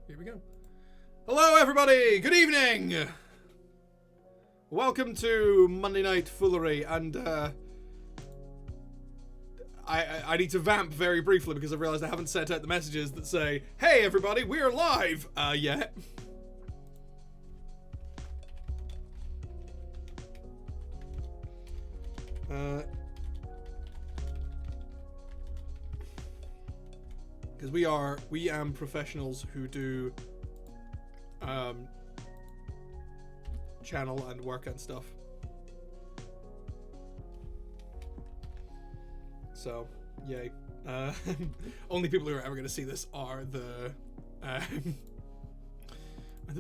Here we go. Hello, everybody. Good evening. Welcome to Monday Night Foolery, and I need to vamp very briefly because I've realized I haven't sent out the messages that say, "Hey, everybody, we're live." Yet. Because we am professionals who do channel and work and stuff. So, yay. Only people who are ever going to see this are the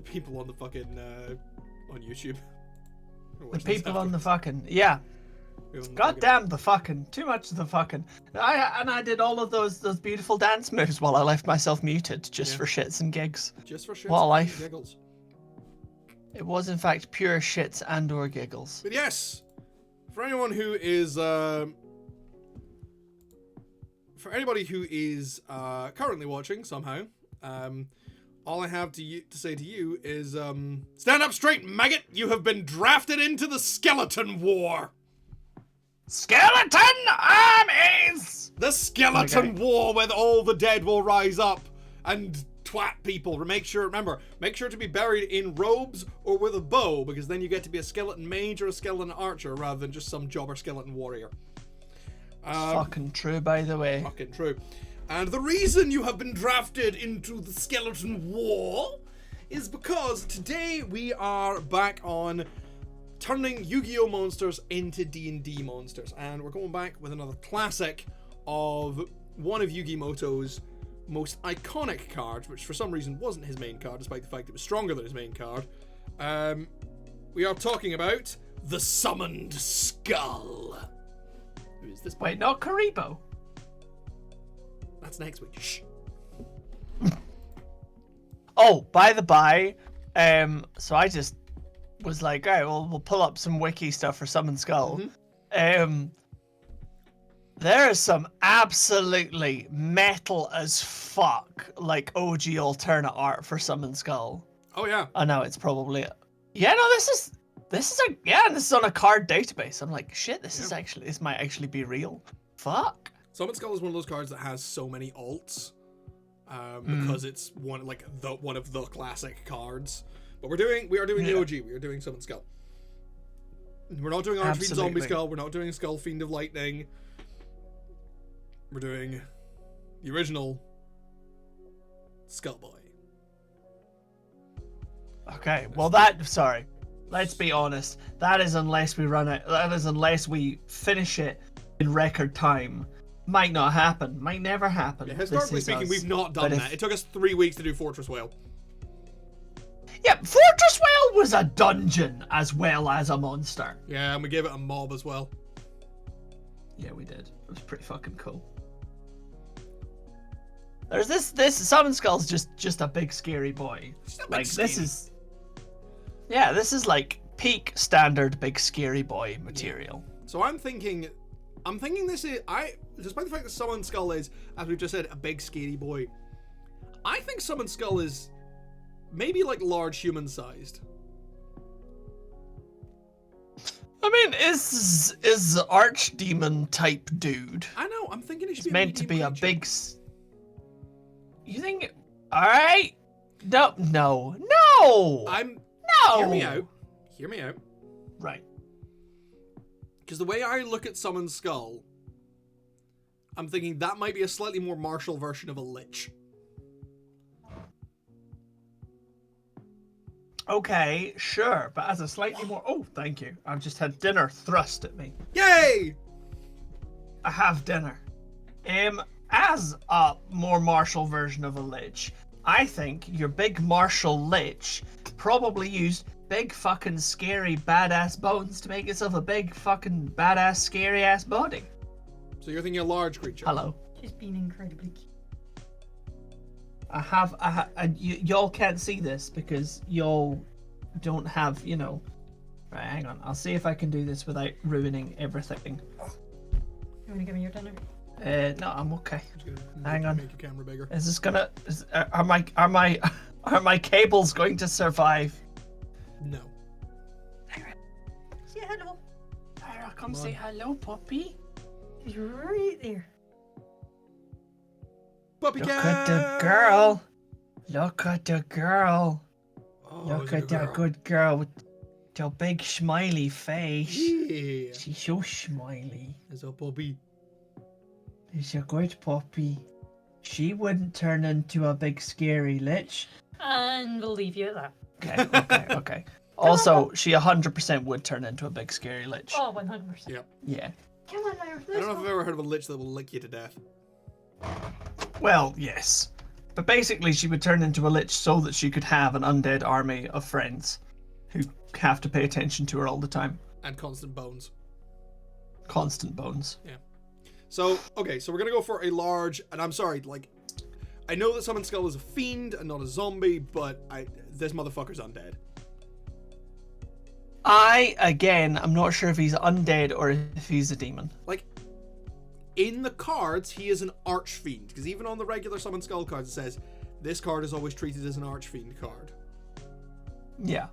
people on the fucking on YouTube. The people on the fucking God damn the fucking too much of the fucking. I did all of those beautiful dance moves while I left myself muted just for shits and gigs. Just for shits what a and life. giggles. It was in fact pure shits and or giggles. But yes, for anyone who is currently watching somehow, all I have to say to you is stand up straight, maggot. You have been drafted into the skeleton war. Skeleton armies! The skeleton war, where all the dead will rise up and twat people. Make sure to be buried in robes or with a bow, because then you get to be a skeleton mage or a skeleton archer rather than just some jobber skeleton warrior. Fucking true, by the way. Fucking true. And the reason you have been drafted into the skeleton war is because today we are back on turning Yu-Gi-Oh! Monsters into D&D monsters. And we're going back with another classic of one of Yugi Moto's most iconic cards, which for some reason wasn't his main card, despite the fact it was stronger than his main card. We are talking about the Summoned Skull. Who is this? Wait, not Karibo? That's next week. Shh. Oh, by the by, so I just was like, alright, well, we'll pull up some wiki stuff for Summoned Skull. Mm-hmm. There is some absolutely metal as fuck, like OG alternate art for Summoned Skull. Oh yeah. I know it's probably this is on a card database. I'm like, shit, this might actually be real. Fuck. Summoned Skull is one of those cards that has so many alts, because it's one of the classic cards. But we are doing the OG. We are doing Summoned Skull. We're not doing Archfiend Zombie Skull. We're not doing Skull Fiend of Lightning. We're doing the original Skullboy. Okay, well sorry. Let's be honest. That is unless we finish it in record time. Might not happen. Might never happen. Yeah, historically speaking, we've not done that. It took us 3 weeks to do Fortress Whale. Yeah, Fortress Whale was a dungeon as well as a monster. Yeah, and we gave it a mob as well. Yeah, we did. It was pretty fucking cool. There's this Summoned Skull's just a big scary boy. This is like peak standard big scary boy material. Yeah. So I'm thinking this is despite the fact that Summoned Skull is, as we've just said, a big scary boy. I think Summoned Skull is maybe like large human sized. I mean, is archdemon type dude. I know. I'm thinking it's meant to be a big. You think? All right. No. No. Hear me out. Right. Because the way I look at Summoned Skull, I'm thinking that might be a slightly more martial version of a lich. Okay, sure, but as a slightly more... Oh, thank you. I've just had dinner thrust at me. Yay! I have dinner. As a more martial version of a lich, I think your big martial lich probably used big fucking scary badass bones to make itself a big fucking badass scary ass body. So you're thinking a large creature? Hello. Just being incredibly cute. Y'all can't see this because y'all don't have, Right, hang on. I'll see if I can do this without ruining everything. You want to give me your dinner? No, I'm okay. Hang on. Make your camera bigger. Is this gonna? Are Are my cables going to survive? No. Say hello. Lyra, come say hello, puppy. He's right there. Puppy Look cat. at the girl. Look at the girl. Oh, Look it's a at that girl. good girl with the big smiley face. Yeah. She's so smiley. It's a puppy. She's a good puppy. She wouldn't turn into a big scary lich. And we'll leave you at that. Okay. Also, she 100% would turn into a big scary lich. Oh, 100%. Yep. Yeah. Come on, Lyra. I Let's don't know if go. I've ever heard of a lich that will lick you to death. Well, yes. But basically, she would turn into a lich so that she could have an undead army of friends who have to pay attention to her all the time. And constant bones. Constant bones. Yeah. So, okay, so we're gonna go for a large, and I'm sorry, like, I know that Summon Skull is a fiend and not a zombie, but this motherfucker's undead. I'm not sure if he's undead or if he's a demon. Like, in the cards, he is an archfiend, because even on the regular Summon Skull cards, it says, this card is always treated as an archfiend card. Yeah.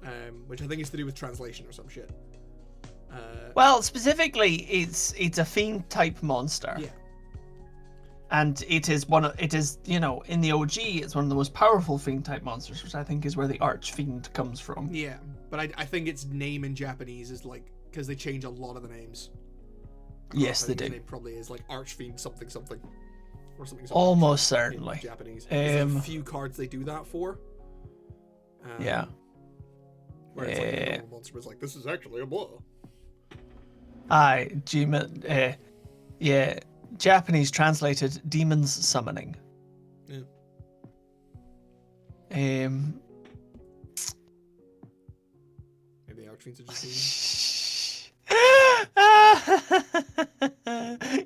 Which I think is to do with translation or some shit. Well, specifically, it's a fiend type monster. Yeah. And in the OG, it's one of the most powerful fiend type monsters, which I think is where the archfiend comes from. Yeah, but I think its name in Japanese is like, because they change a lot of the names. Yes, I they think do. His name probably is like Archfiend something something. Or something. Almost in certainly. Japanese. There's a Um, few cards they do that for. Yeah. Where it's like the normal monster was like, this is actually a blah. Japanese translated demons summoning. Yeah. Maybe the Archfiends are just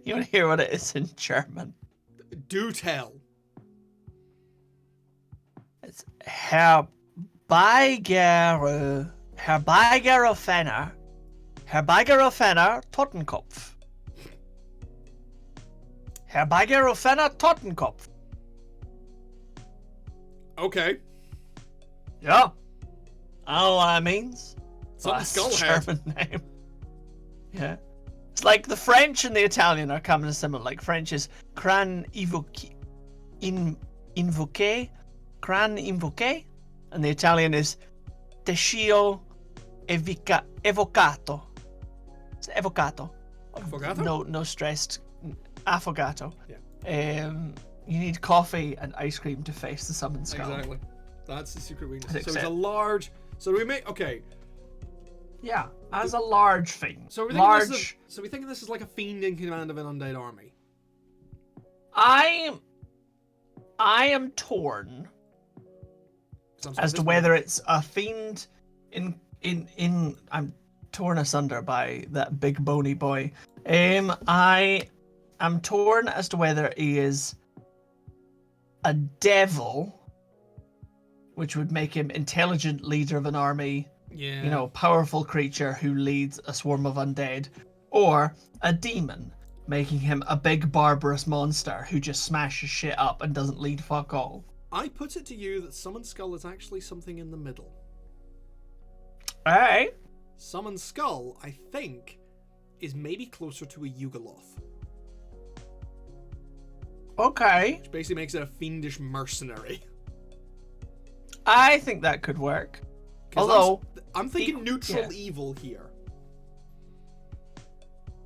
You want to hear what it is in German? do tell. It's Herbeigerofener Totenkopf. Herbeigerofener Totenkopf. Okay. Yeah. I don't know what that means. Some That's skull a head. German name. Yeah. It's like the French and the Italian are kind of similar. Like French is crâne invoqué, and the Italian is tescio evocato. It's evocato. Affogato? No stressed. Affogato. Yeah. You need coffee and ice cream to face the summoned skull. Exactly. That's the secret weakness. That's So it's it. a large. So we make okay. Yeah, as a large thing. So we're thinking this is like a fiend in command of an undead army. I am torn as to whether it's a fiend in I'm torn asunder by that big bony boy. I am torn as to whether he is a devil, which would make him intelligent leader of an army, Yeah. powerful creature who leads a swarm of undead, or a demon, making him a big barbarous monster who just smashes shit up and doesn't lead fuck all. I put it to you that Summon Skull is actually something in the middle. Alright. Summon Skull, I think, is maybe closer to a Yugoloth, Okay. which basically makes it a fiendish mercenary. I think that could work. 'Cause Although, I'm thinking equal- neutral yeah. evil here.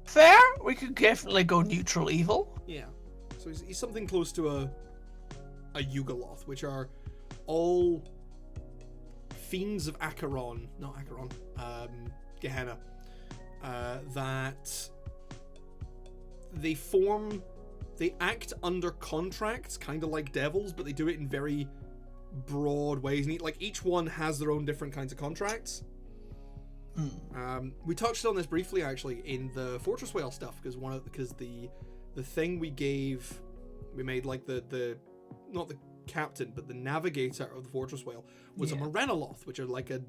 fair, we could definitely go neutral evil. Yeah. So he's something close to a Yugoloth, which are all fiends of Acheron, not Acheron, Gehenna, that they act under contracts, kind of like devils, but they do it in very broad ways. And each one has their own different kinds of contracts. We touched on this briefly actually in the Fortress Whale stuff, because the thing we made like the not the captain but the navigator of the Fortress Whale was a Morenoloth, which are like a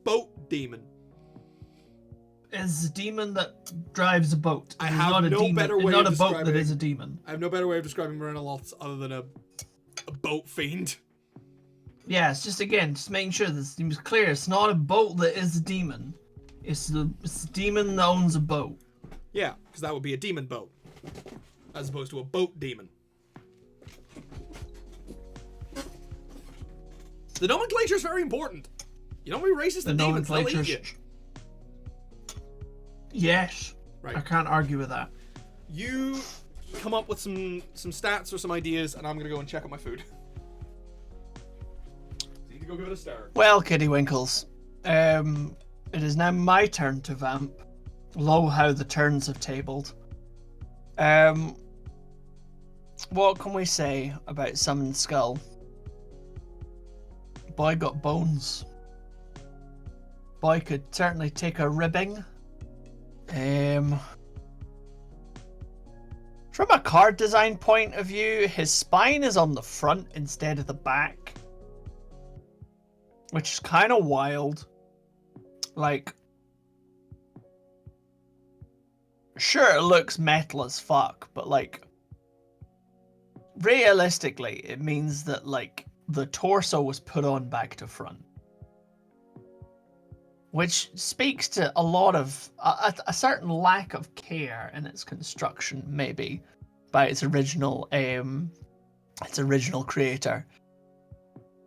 boat demon. Is a demon that drives a boat. I It's have not a no demon. better It's way not of a boat that describing is it. a demon. I have no better way of describing Morenoloths other than a boat fiend. Yeah, it's just again, just making sure this seems clear. It's not a boat that is a demon. It's the demon that owns a boat. Yeah, because that would be a demon boat, as opposed to a boat demon. The nomenclature is very important. You don't be racist to demons, they'll eat you. Yes. Right. I can't argue with that. You come up with some stats or some ideas, and I'm gonna go and check out my food. So you need to go give it a stir. Well, Kitty Winkles, it is now my turn to vamp. Lo, how the turns have tabled. What can we say about Summoned Skull? Boy got bones. Boy could certainly take a ribbing. From a card design point of view, his spine is on the front instead of the back, which is kind of wild. Like, sure, it looks metal as fuck, but like, realistically, it means that like the torso was put on back to front, which speaks to a lot of a certain lack of care in its construction, maybe by its original creator.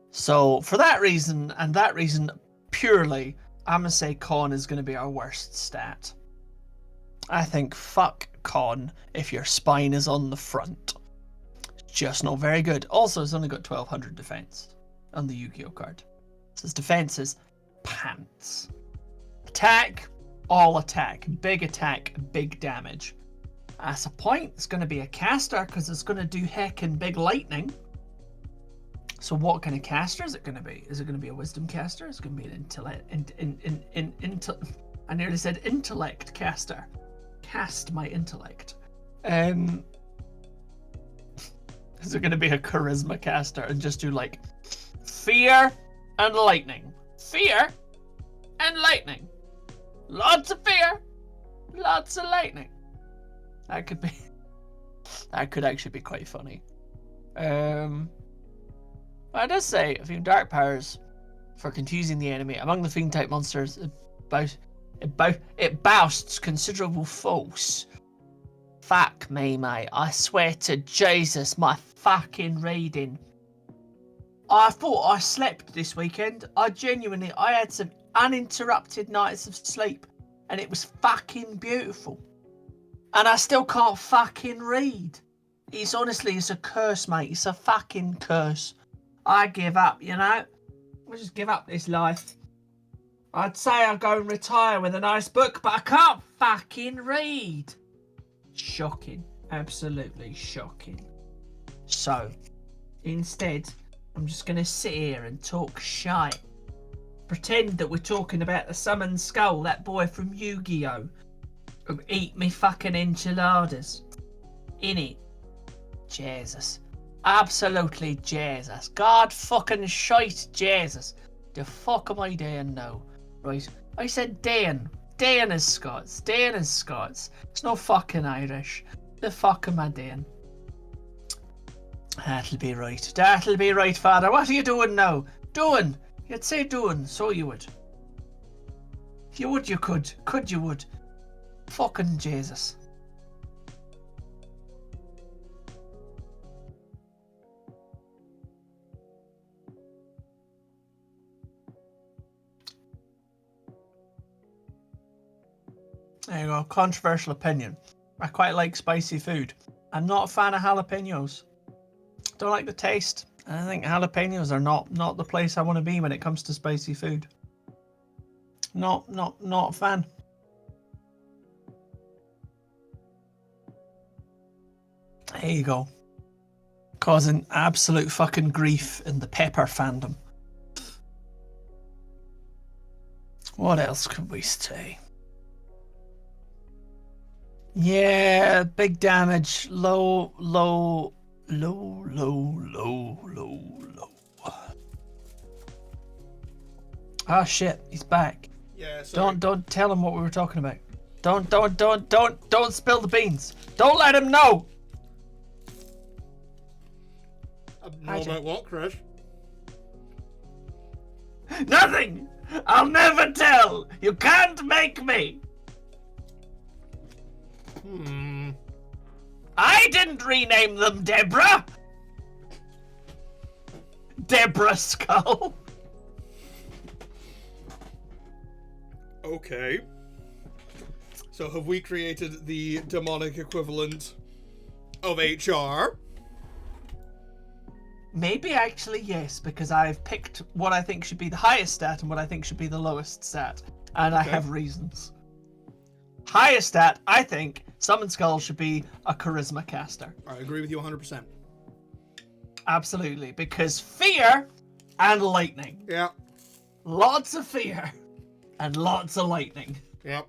So for that reason, and that reason purely, I'm gonna say con is gonna be our worst stat. I think fuck con if your spine is on the front. Just not very good. Also, it's only got 1200 defense on the Yu-Gi-Oh card. So his defense is pants. Attack, all attack. Big attack, big damage. As a point, it's going to be a caster because it's going to do heckin' big lightning. So what kind of caster is it going to be? Is it going to be a wisdom caster? Is it going to be an intellect? I nearly said intellect caster. Cast my intellect. Is it going to be a charisma caster and just do like fear and lightning? Fear and lightning. Lots of fear, lots of lightning. That could actually be quite funny. I does say a few dark powers for confusing the enemy. Among the fiend type monsters, it boasts considerable force. Fuck me, mate. I swear to Jesus, my fucking reading. I thought I slept this weekend. I had some uninterrupted nights of sleep, and it was fucking beautiful. And I still can't fucking read. It's a curse, mate. It's a fucking curse. I give up, you know? I'll just give up this life. I'd say I'll go and retire with a nice book, but I can't fucking read. Shocking. Absolutely shocking. So, instead, I'm just going to sit here and talk shite. Pretend that we're talking about the Summoned Skull, that boy from Yu-Gi-Oh! Who eat me fucking enchiladas. Innit? Jesus. Absolutely Jesus. God fucking shite Jesus. The fuck am I doing now? Right. I said Dan. Dan is Scots. Dan is Scots. It's no fucking Irish. The fuck am I doing? That'll be right. That'll be right, Father. What are you doing now? Doing. You'd say doing, so you would. If you would, you could. Could you would. Fucking Jesus. There you go. Controversial opinion. I quite like spicy food. I'm not a fan of jalapenos. Don't like the taste. I think jalapenos are not the place I want to be when it comes to spicy food. Not a fan. There you go. Causing absolute fucking grief in the pepper fandom. What else could we say? Yeah, big damage. Low. Ah, shit, he's back. Yeah, sorry. Don't tell him what we were talking about. Don't spill the beans. Don't let him know. Know about what, Chris? Nothing! I'll never tell! You can't make me! I didn't rename them Deborah! Deborah Skull. Okay. So have we created the demonic equivalent of HR? Maybe actually yes, because I've picked what I think should be the highest stat and what I think should be the lowest stat. And I have reasons. Highest stat, I think, Summon Skull should be a charisma caster. I agree with you 100%. Absolutely, because fear and lightning. Yeah. Lots of fear and lots of lightning. Yep.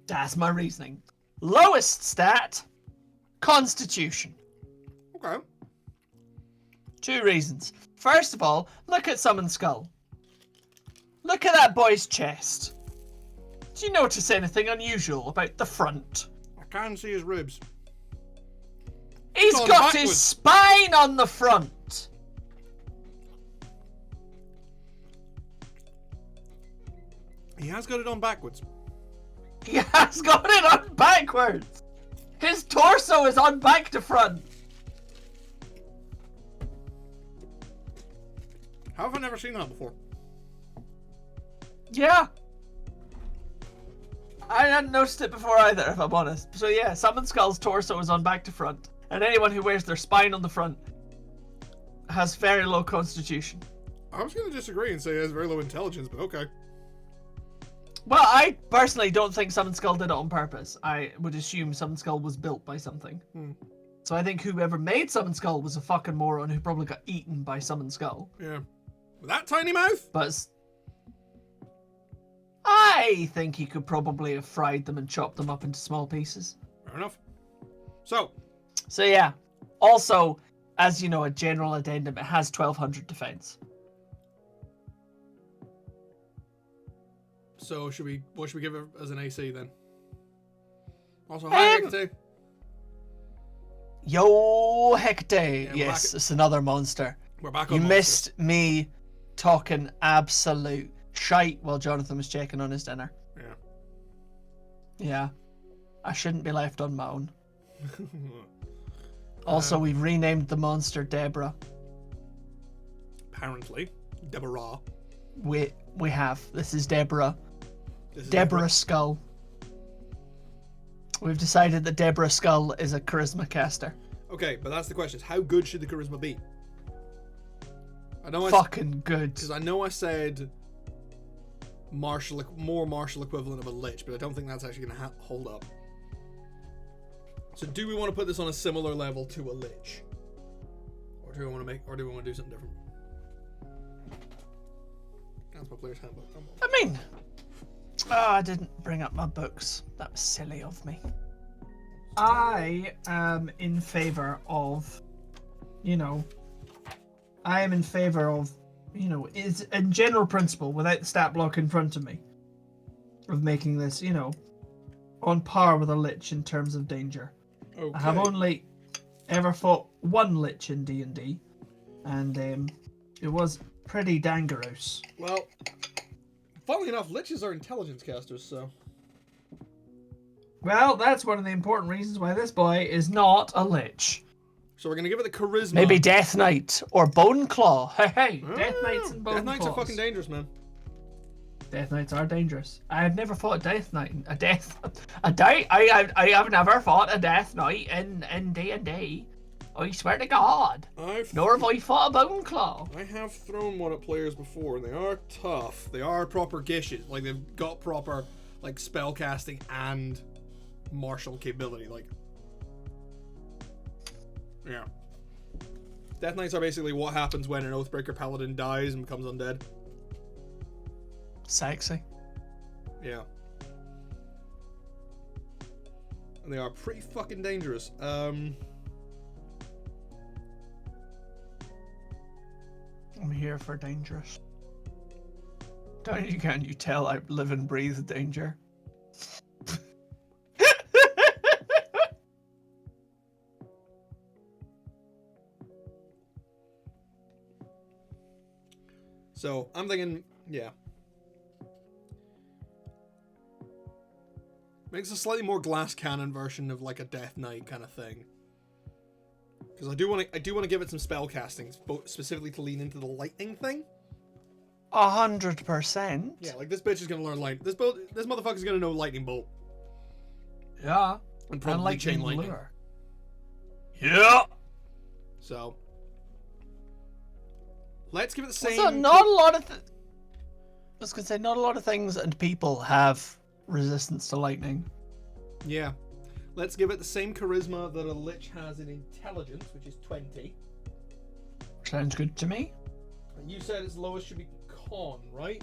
That's my reasoning. Lowest stat, Constitution. Okay. 2 reasons. First of all, look at Summon Skull. Look at that boy's chest. Do you notice anything unusual about the front? I can see his ribs. He's Gone got backwards. his spine on the front. He has got it on backwards. He has got it on backwards. His torso is on back to front. How have I never seen that before? Yeah. I hadn't noticed it before either, if I'm honest. So yeah, Summon Skull's torso is on back to front. And anyone who wears their spine on the front has very low constitution. I was going to disagree and say he has very low intelligence, but okay. Well, I personally don't think Summon Skull did it on purpose. I would assume Summon Skull was built by something. So I think whoever made Summon Skull was a fucking moron who probably got eaten by Summon Skull. Yeah. With that tiny mouth? But I think he could probably have fried them and chopped them up into small pieces. Fair enough. So yeah. Also, as you know, a general addendum, it has 1200 defense. So what should we give it as an AC then? Also, hi Hecate. Yo, Hecate. Yeah, Yes, it's another monster. We're back on You monsters. missed me talking absolute shite while Jonathan was checking on his dinner. Yeah. Yeah. I shouldn't be left on my own. Also, we've renamed the monster Deborah. Apparently. Deborah. We have. This is Deborah. This is Deborah Skull. We've decided that Deborah Skull is a charisma caster. Okay, but that's the question. How good should the charisma be? I know Fucking good. Because I know I said more martial equivalent of a lich, but I don't think that's actually going to hold up. So do we want to put this on a similar level to a lich? Or do we want to do something different? That's my player's handbook. I mean, I didn't bring up my books. That was silly of me. I am in favor of, is a general principle without the stat block in front of me of making this, on par with a lich in terms of danger. Okay. I have only ever fought one lich in D&D, and it was pretty dangerous. Well, funnily enough, liches are intelligence casters, so... Well, that's one of the important reasons why this boy is not a lich. So we're going to give it the charisma. Maybe Death Knight or Bone Claw. Hey, Death Knights and Bone Death Knights Claws. are fucking dangerous, man. Death Knights are dangerous. I have never fought a Death Knight. I have never fought a Death Knight in D&D. I swear to God. Nor have I fought a Bone Claw. I have thrown one at players before, and they are tough. They are proper gishes. Like, they've got proper, like, spell casting and martial capability. Like, yeah. Death Knights are basically what happens when an Oathbreaker Paladin dies and becomes undead. Sexy. Yeah. And they are pretty fucking dangerous. I'm here for dangerous. Can't you tell I live and breathe danger? So I'm thinking, yeah. Makes a slightly more glass cannon version of like a Death Knight kind of thing. Because I do want to give it some spell casting, specifically to lean into the lightning thing. 100%. Yeah, like this bitch is gonna learn light. This motherfucker's gonna know lightning bolt. Yeah. And probably chain lightning. Lure. Yeah. So let's give it the same. So not a lot of. I was gonna say not a lot of things and people have resistance to lightning. Yeah. Let's give it the same charisma that a lich has in intelligence, which is 20. Sounds good to me. And you said its lowest should be con, right?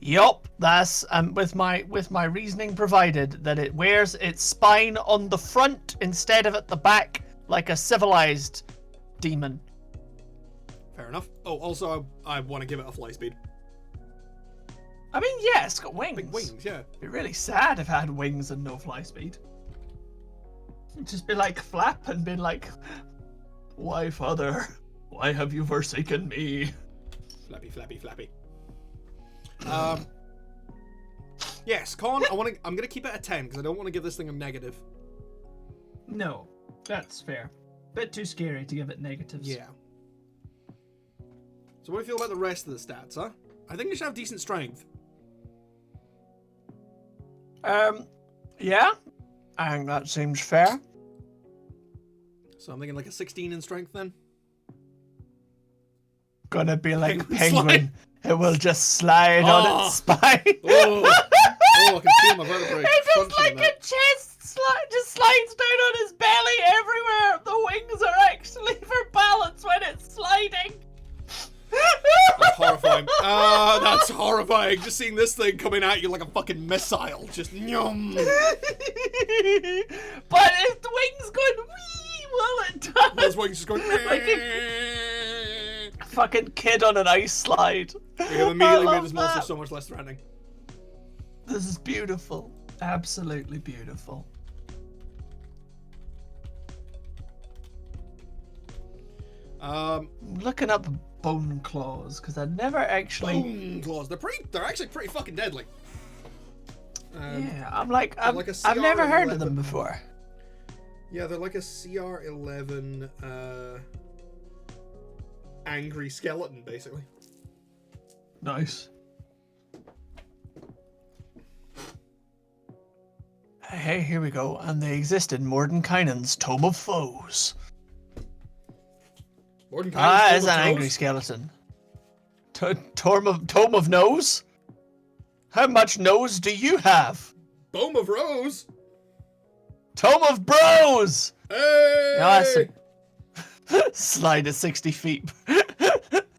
Yup, that's with my reasoning provided that it wears its spine on the front instead of at the back like a civilized demon. Fair enough. Oh, also I want to give it a fly speed. I mean, yeah, it's got wings. Big wings, yeah. It'd be really sad if it had wings and no fly speed. It'd just be like flap and be like, "Why, father? Why have you forsaken me?" Flappy, flappy, flappy. Yes, con. I'm gonna keep it at 10 because I don't want to give this thing a negative. No, that's fair. Bit too scary to give it negatives. Yeah. So what do you feel about the rest of the stats, huh? I think it should have decent strength. Yeah, I think that seems fair. So I'm thinking like a 16 in strength then. Gonna be like Penguin penguin. It will just slide on its spine. Oh, I can feel my vertebrae. It just crunching like a chest just slides down on his belly everywhere. The wings are actually for balance when it's sliding. That's horrifying. That's horrifying. Just seeing this thing coming at you like a fucking missile. Just yum. But if the wings going wee while it does. Those wings just going Like a fucking kid on an ice slide. We have immediately I made love this monster that. so much less threatening. This is beautiful. Absolutely beautiful. Looking up bone claws because I never actually. Bone claws. They're actually pretty fucking deadly. Yeah, I'm like I've like a never heard of CR11. them before. Yeah, they're like a CR11 angry skeleton, basically. Nice. Hey, here we go. And they exist in Mordenkainen's Tome of Foes. It's an angry skeleton. Tome of Nose? How much nose do you have? Bone of Rose. Tome of Bros! Hey! Awesome. Slide at 60 feet.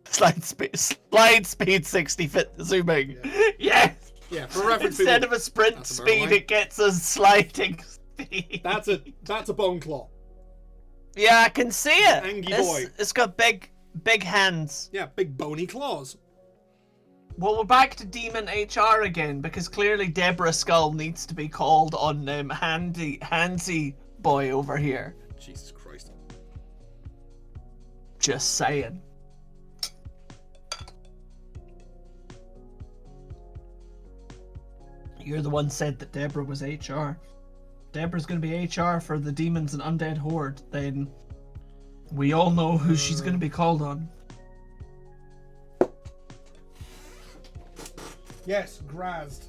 Slide speed 60 feet zooming. Yes! Yeah, for reference, Instead people, of a sprint that's a speed, line. it gets a sliding speed. That's a bone claw. Yeah, I can see it. Angy boy. It's got big hands. Yeah, big bony claws. Well, we're back to Demon HR again because clearly Deborah Skull needs to be called on Handsy boy over here. Jesus Christ. Just saying. You're the one said that Deborah was HR. Deborah's going to be HR for the Demons and Undead Horde. Then we all know who she's going to be called on. Yes, Grazed.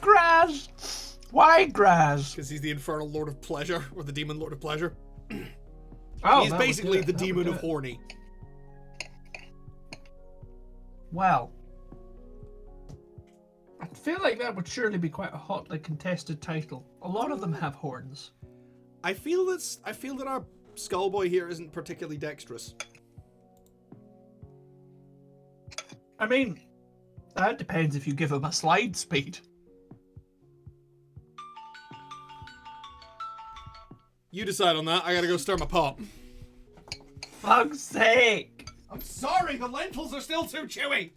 Graz! Why Graz? Because he's the Infernal Lord of Pleasure, or the Demon Lord of Pleasure. Oh, He's that would basically do it. the That would Demon do of it. Horny. Well, I feel like that would surely be quite a hotly contested title. A lot of them have horns. I feel that our Skullboy here isn't particularly dexterous. I mean, that depends if you give him a slide speed. You decide on that. I gotta go stir my pot. Fuck's sake! I'm sorry, the lentils are still too chewy.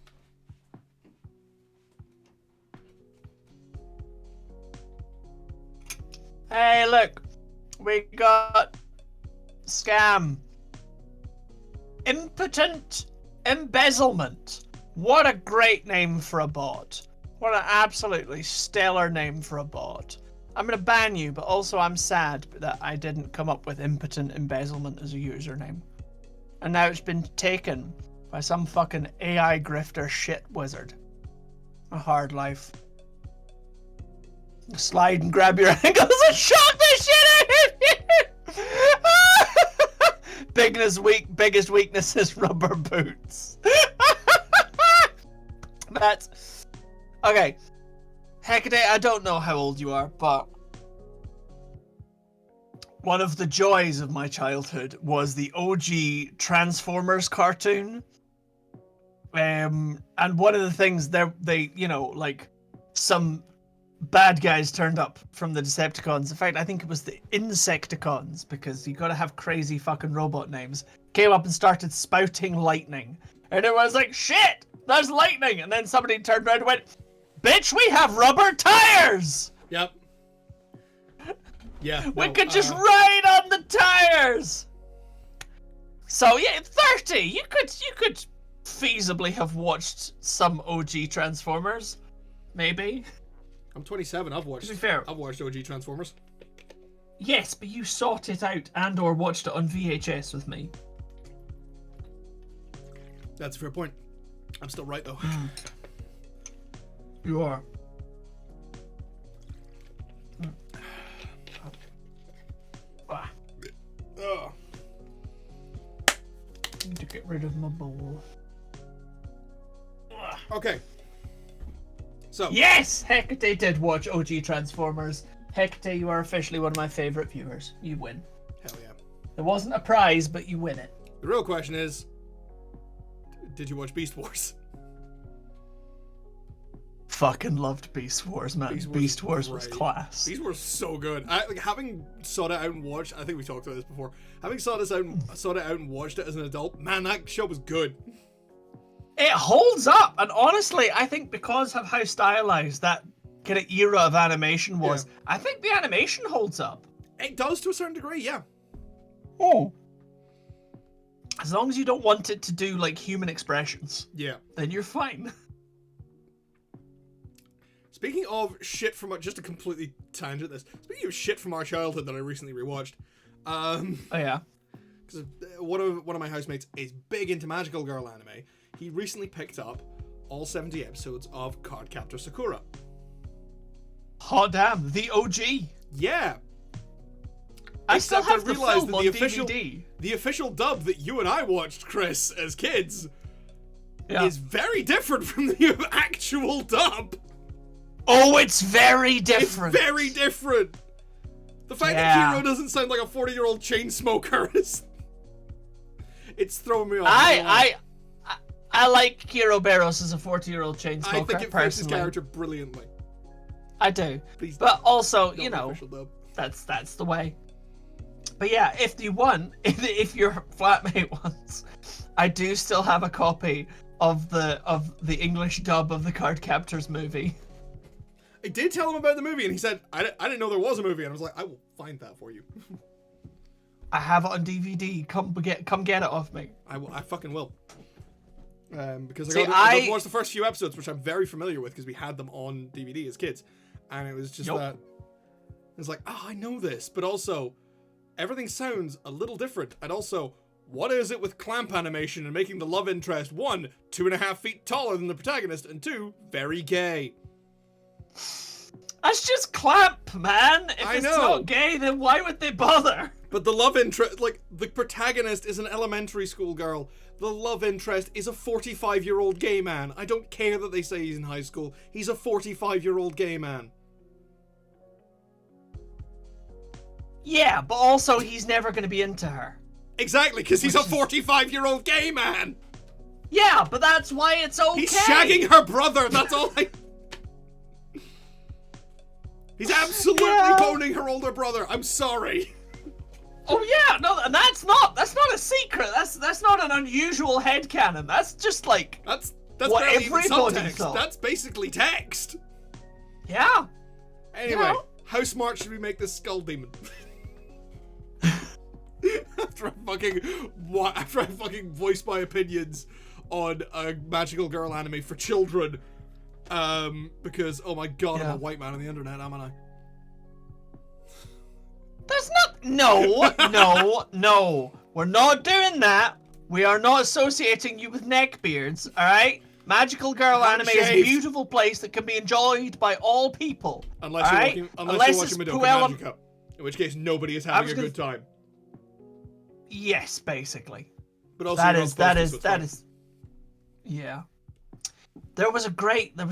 Hey, look, we got Scam. Impotent Embezzlement. What a great name for a bot. What an absolutely stellar name for a bot. I'm going to ban you, but also I'm sad that I didn't come up with Impotent Embezzlement as a username. And now it's been taken by some fucking AI grifter shit wizard. A hard life. Slide and grab your ankles and shock the shit out of you! Biggest weakness is rubber boots. That's... Okay. Hecate, I don't know how old you are, but one of the joys of my childhood was the OG Transformers cartoon. And one of the things they you know, like, some bad guys turned up from the Decepticons. In fact, I think it was the Insecticons, because you gotta have crazy fucking robot names. Came up and started spouting lightning. And it was like, shit, there's lightning. And then somebody turned around and went, bitch, we have rubber tires! Yep. Yeah. We could just ride on the tires! So yeah, 30! You could feasibly have watched some OG Transformers. Maybe. I'm 27. I've watched OG Transformers. Yes, but you sought it out and or watched it on VHS with me. That's a fair point. I'm still right though. You are. Ugh. Need to get rid of my bowl. Okay. So Yes! Hecate did watch OG Transformers. Hecate, you are officially one of my favourite viewers. You win. hell yeah. There wasn't a prize, but you win it. The real question is, did you watch Beast Wars? Fucking loved Beast Wars, man. Beast Wars was class. Beast Wars so good. Having sought it out and watched, I think we talked about this before. Having sought it out and watched it as an adult, man, that show was good. It holds up, and honestly, I think because of how stylized that kind of era of animation was, I think the animation holds up. It does to a certain degree, yeah. Oh. As long as you don't want it to do like human expressions, then you're fine. Speaking of shit from just a completely tangent this. Speaking of shit from our childhood that I recently rewatched. Oh yeah. Because one of my housemates is big into magical girl anime. He recently picked up all 70 episodes of Cardcaptor Sakura. Oh damn, the OG. Yeah. I still have the realized film that on the DVD. official dub that you and I watched, Chris, as kids, is very different from the actual dub. Oh, it's very different. It's very different. The fact that Hero doesn't sound like a 40-year-old chain smoker is... It's throwing me off. I like Hiro Barros as a 40-year-old chain smoker, I think it fits his character brilliantly. I do. Please but also, don't you know, official dub. that's the way. But yeah, if you won, if your flatmate wants, I do still have a copy of the English dub of the Cardcaptors movie. I did tell him about the movie, and he said, I didn't know there was a movie, and I was like, I will find that for you. I have it on DVD. Come get it off me. I fucking will. Because See, I got to watch the first few episodes, which I'm very familiar with, because we had them on DVD as kids. And it was just that... It's like, I know this, but also, everything sounds a little different. And also, what is it with clamp animation and making the love interest, 1, 2.5 feet taller than the protagonist, and 2, very gay? That's just Clamp, man. If it's know. not gay, then why would they bother? But the love interest, like, the protagonist is an elementary school girl. The love interest is a 45-year-old gay man. I don't care that they say he's in high school. He's a 45-year-old gay man. Yeah, but also he's never going to be into her. Exactly, because he's a 45-year-old gay man. Yeah, but that's why it's okay. He's shagging her brother. That's all I... He's absolutely boning her older brother. I'm sorry. Oh yeah, no, and that's not a secret. That's not an unusual headcanon. That's just like that's what barely even everybody subtext. thought. That's basically text. Yeah. Anyway, how smart should we make this skull demon? after I fucking voiced my opinions on a magical girl anime for children. Because oh my god, I'm a white man on the internet, am I? There's not. No. We're not doing that. We are not associating you with neckbeards. All right. Magical girl anime is a beautiful place that can be enjoyed by all people. Unless you're watching Madoka Magica, in which case nobody is having a good time. Yes, basically. But also that is. Yeah. There was a great. Well,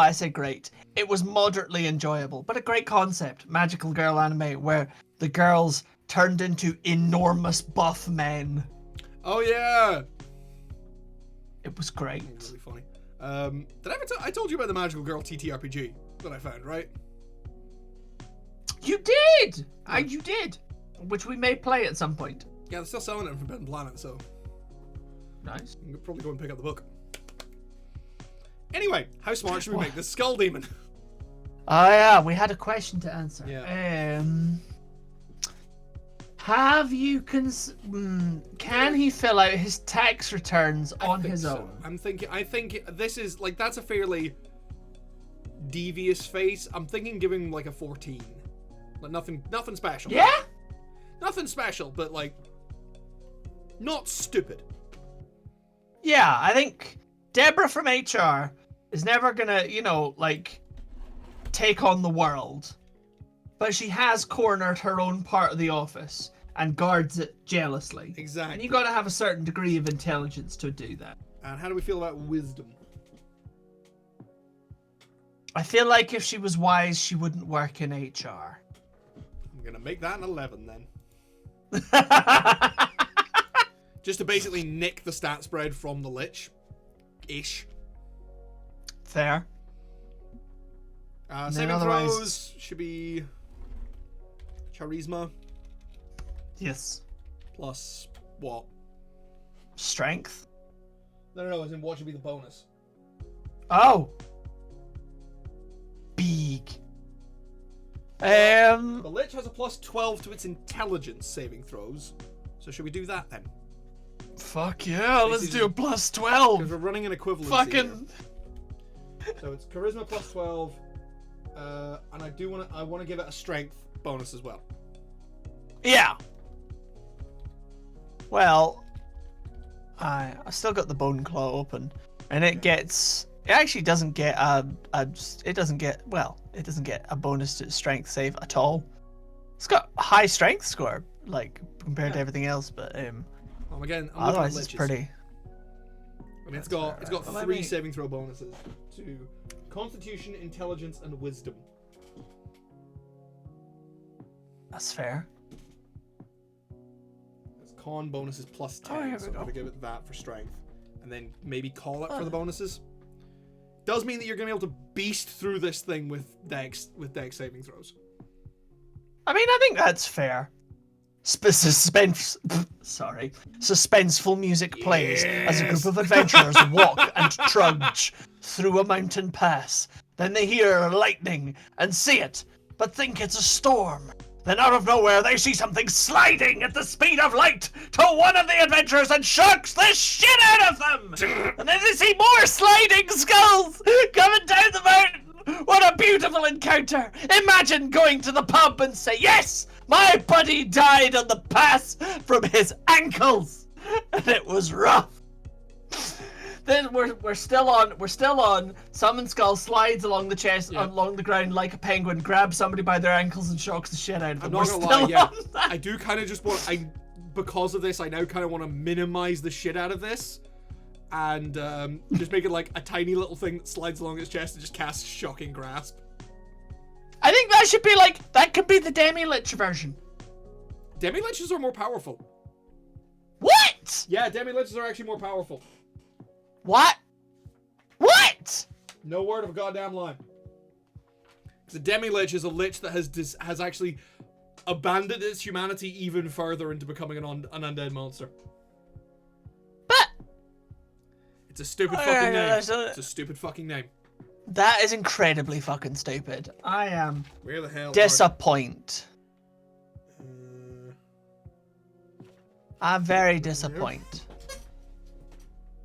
I say great. It was moderately enjoyable, but a great concept. Magical girl anime where the girls turned into enormous buff men. Oh yeah. It was great. Really funny. Did I ever I told you about the Magical Girl TTRPG that I found, right? You did! You did. Which we may play at some point. Yeah, they're still selling it from Forbidden Planet, so... Nice. You can probably go and pick up the book. Anyway, how smart should we make this Skull Demon? Oh yeah, we had a question to answer. Yeah. Have you can he fill out his tax returns on his own? I think this is like that's a fairly devious face. I'm thinking giving him like a 14. Like nothing special. Yeah? Nothing special, but like not stupid. Yeah, I think Deborah from HR is never gonna, take on the world. But she has cornered her own part of the office and guards it jealously. Exactly. And you gotta have a certain degree of intelligence to do that. And how do we feel about wisdom? I feel like if she was wise, she wouldn't work in HR. I'm gonna make that an 11 then. Just to basically nick the stat spread from the Lich. Ish. Fair. Saving throws should be charisma. Yes. Plus what? Strength? No, as in what should be the bonus? Oh. Big. The Lich has a plus 12 to its intelligence saving throws. So should we do that then? Fuck yeah, let's do a plus 12. Because we're running an equivalency fucking here. So it's charisma plus 12. And I want to give it a strength bonus as well. Yeah. Well, I still got the bone claw open, and it actually doesn't get it doesn't get a bonus to its strength save at all. It's got a high strength score, like compared to everything else, but again, otherwise it's pretty. I mean, it's got 3 saving throw bonuses to Constitution, Intelligence, and Wisdom. That's fair. Its con bonus is plus 10, so I'm going to give it that for strength. And then maybe call it for the bonuses. Does mean that you're going to be able to beast through this thing with dex saving throws. I mean, I think that's fair. Suspenseful music plays as a group of adventurers walk and trudge through a mountain pass. Then they hear lightning and see it, but think it's a storm. Then out of nowhere, they see something sliding at the speed of light to one of the adventurers and shocks the shit out of them. And then they see more sliding skulls coming down the mountain. What a beautiful encounter. Imagine going to the pub and say, yes, my buddy died on the pass from his ankles. And it was rough. Then we're still on. Summon Skull slides along the chest, along the ground like a penguin, grabs somebody by their ankles and shocks the shit out of them. I'm not gonna lie, I do kind of just want, because of this, I now kind of want to minimize the shit out of this. And just make it like a tiny little thing that slides along its chest and just casts Shocking Grasp. I think that could be the Demi-Lich version. Demi-Liches are more powerful. What? Yeah, Demi-Liches are actually more powerful. What? No word of a goddamn lie. The Demi-Lich is a Lich that has actually abandoned its humanity even further into becoming an undead monster. But it's a stupid fucking name. It's a stupid fucking name. That is incredibly fucking stupid. I am Where the hell disappointed. I'm very disappointed.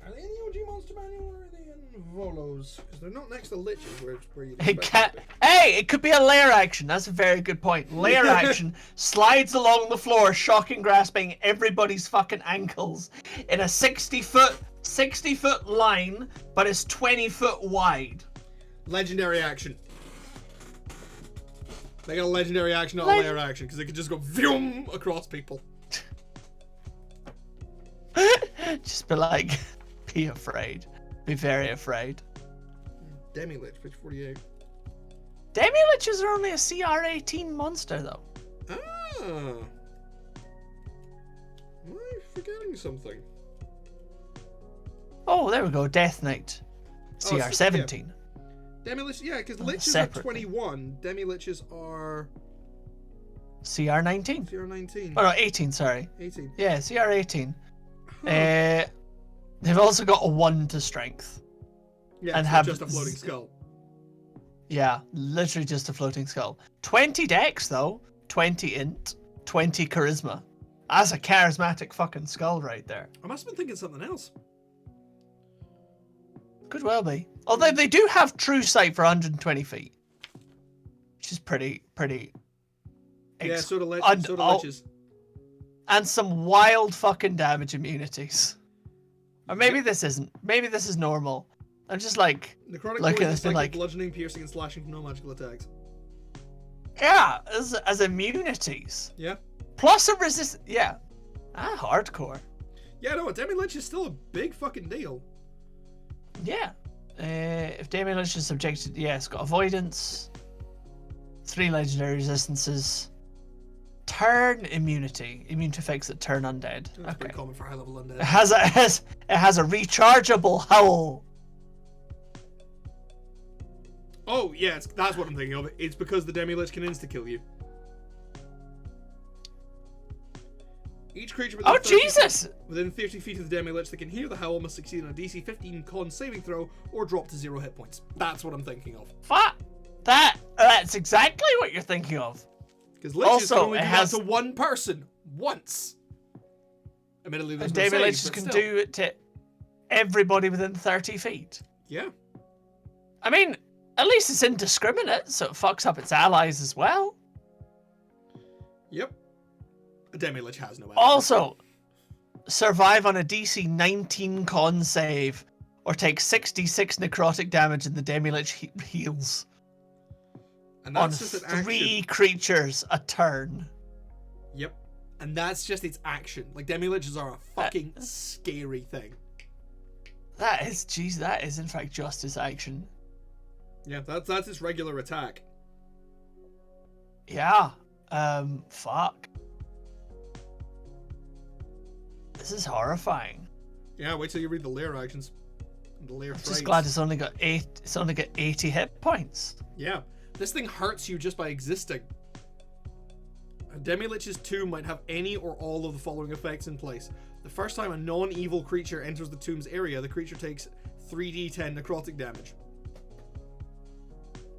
Are they in the OG Monster Manual or are they in Volos? Because they're not next to liches where you It can't. Hey, it could be a lair action. That's a very good point. Lair action slides along the floor, shocking, grasping everybody's fucking ankles in a 60-foot line, but it's 20 foot wide. Legendary action. They got a legendary action, not a lair action, because they could just go vroom across people. Just be like, be afraid. Be very afraid. Demi-Lich, pitch 48. Demi-Liches are only a CR18 monster, though. Ah. Am I forgetting something? Oh, there we go. Death Knight. CR17. Yeah. Demi-Lich, yeah, because Liches are Separately. 21. Demi-Liches are... CR19. CR19. Oh, no, 18, sorry. 18. Yeah, CR18. Huh. They've also got a 1 to strength. Yeah, and so have just a floating skull. Yeah, literally just a floating skull. 20 dex, though. 20 int. 20 charisma. That's a charismatic fucking skull right there. I must have been thinking something else. Could well be. Although they do have true sight for 120 feet. Which is pretty... Yeah, so do Liches. And some wild fucking damage immunities. Or maybe this isn't. Maybe this is normal. I'm just like... Necrotic looking at poison, this like... bludgeoning, piercing, and slashing from no magical attacks. Yeah, as immunities. Yeah. Plus a resist... Yeah. Hardcore. Yeah, no, a Demi-Lich is still a big fucking deal. Yeah. If Demi-Lich is subjected... Yeah, it's got avoidance. 3 legendary resistances. Turn immunity. Immune to effects that turn undead. That's pretty common for high level undead. It has a rechargeable howl. Oh, yeah, that's what I'm thinking of. It's because the Demi-Lich can insta-kill you. Each creature within 30 feet of the Demi-Lich that can hear the howl must succeed on a DC 15 con saving throw or drop to 0 hit points. That's what I'm thinking of. Fuck! That's exactly what you're thinking of. Because Liches can only do that to one person once. Admittedly, there's no Demi-Liches save, can but do it to everybody within 30 feet. Yeah. I mean, at least it's indiscriminate, so it fucks up its allies as well. Yep. A Demi-Lich has no allies. Also, survive on a DC 19 con save, or take 66 necrotic damage and the Demi-Lich heals. And that's just an 3 action. creatures a turn. Yep. And that's just its action. Like, Demi-Liches are a fucking scary thing. That is in fact just its action. Yeah, that's its regular attack. Yeah. Fuck. This is horrifying. Yeah, wait till you read the lair actions. And the lair I'm traits. just glad it's only got 80 hit points. Yeah. This thing hurts you just by existing. A Demi-Lich's tomb might have any or all of the following effects in place. The first time a non-evil creature enters the tomb's area, the creature takes 3d10 necrotic damage.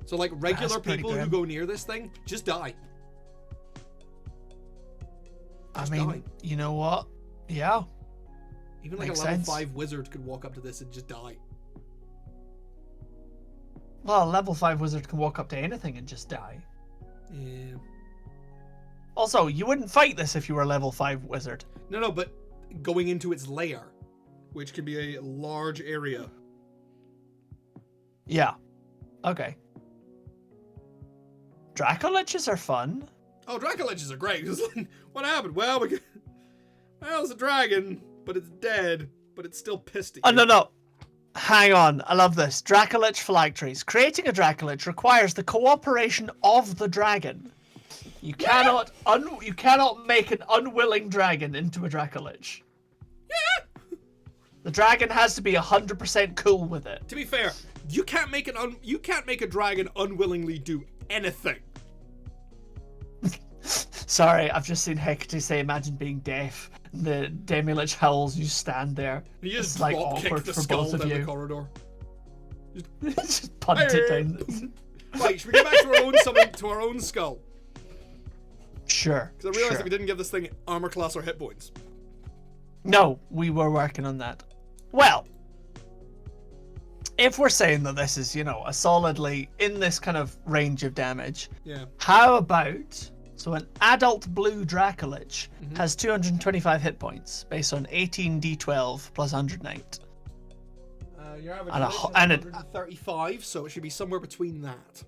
So, like, regular people who go near this thing just die. Die. You know what? Yeah. Even like a level 5 wizard could walk up to this and just die. Well, a level 5 wizard can walk up to anything and just die. Yeah. Also, you wouldn't fight this if you were a level 5 wizard. No, but going into its lair, which could be a large area. Yeah. Okay. Dracoliches are fun. Oh, Dracoliches are great. What happened? Well, it's a dragon, but it's dead, but it's still pissed at you. Oh, no. Hang on. I love this. Dracolich phylacteries. Creating a Dracolich requires the cooperation of the dragon. You cannot make an unwilling dragon into a Dracolich. Yeah. The dragon has to be 100% cool with it. To be fair, you can't make a dragon unwillingly do anything. Sorry, I've just seen Hecate say, "Imagine being deaf." The Demi-Lich howls. You stand there. You just it's like drop kick awkward the for skull both of down you. the corridor. Just punt it down. Right, should we get back to our own skull? Sure. Because I realized that we didn't give this thing armor class or hit points. No, we were working on that. Well, if we're saying that this is, a solidly in this kind of range of damage, Yeah. how about, so an adult blue Dracolich has 225 hit points based on 18d12 plus 108. Your average And a lich ho- is and a- 135, so it should be somewhere between that.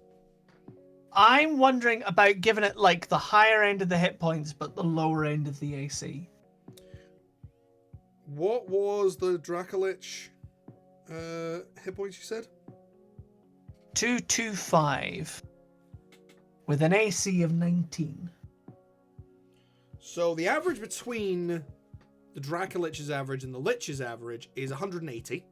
I'm wondering about giving it like the higher end of the hit points, but the lower end of the AC. What was the Dracolich hit points you said? 225 with an AC of 19. So the average between the Dracolich's average and the Lich's average is 180.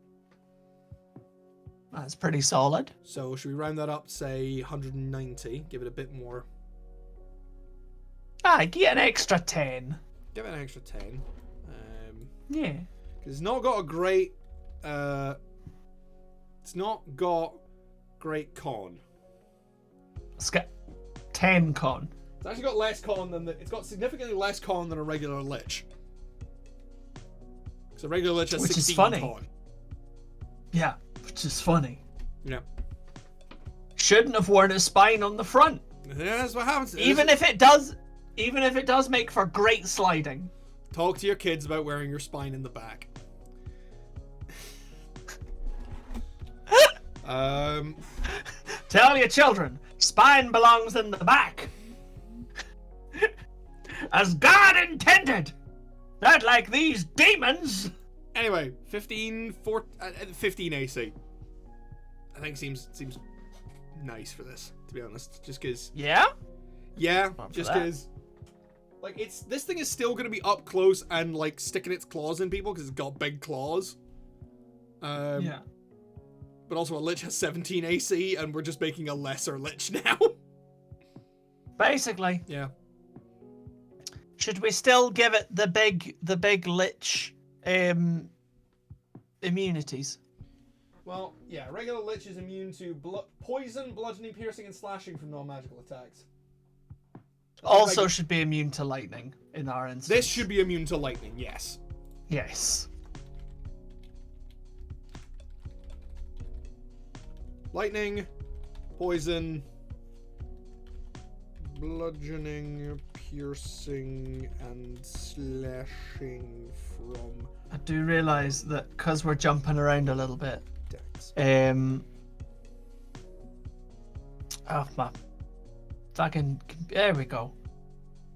That's pretty solid. So should we round that up, say 190? Give it a bit more. Get an extra 10. Give it an extra 10. Yeah. Because it's not got a great... it's not got great con. It's got 10 con. It's actually got less con than it's got significantly less con than a regular Lich. Because a regular Lich has Which is 16 funny. con. Yeah, which is funny. Yeah. Shouldn't have worn a spine on the front. Yeah, that's what happens. Even if it does make for great sliding. Talk to your kids about wearing your spine in the back. Tell your children, spine belongs in the back. As God intended. Not like these demons. Anyway, 15 AC. I think seems nice for this, to be honest. Just because. Yeah? Yeah, Not for just that. because. Like, this thing is still going to be up close and, like, sticking its claws in people because it's got big claws. Yeah. But also a Lich has 17 AC and we're just making a lesser Lich now. Basically. Yeah. Should we still give it the big Lich immunities? Well, yeah, regular Lich is immune to poison, bludgeoning, piercing, and slashing from non-magical attacks. Also should be immune to lightning in our instance. This should be immune to lightning, yes. Yes. Lightning, poison, bludgeoning, piercing, and slashing from I do realise that because we're jumping around a little bit. dex. Oh my fucking, there we go.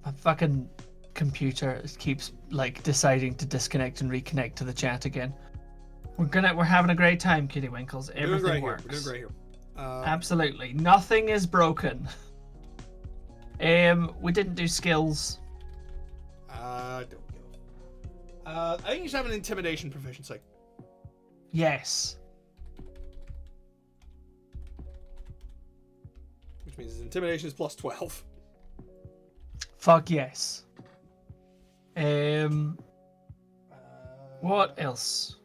My fucking computer keeps like deciding to disconnect and reconnect to the chat again. We're having a great time, Kitty Winkles. Everything works. We're doing great here. Absolutely, nothing is broken. We didn't do skills. Don't go. I think you should have an intimidation proficiency. Yes. Which means his intimidation is plus 12. Fuck yes. What else?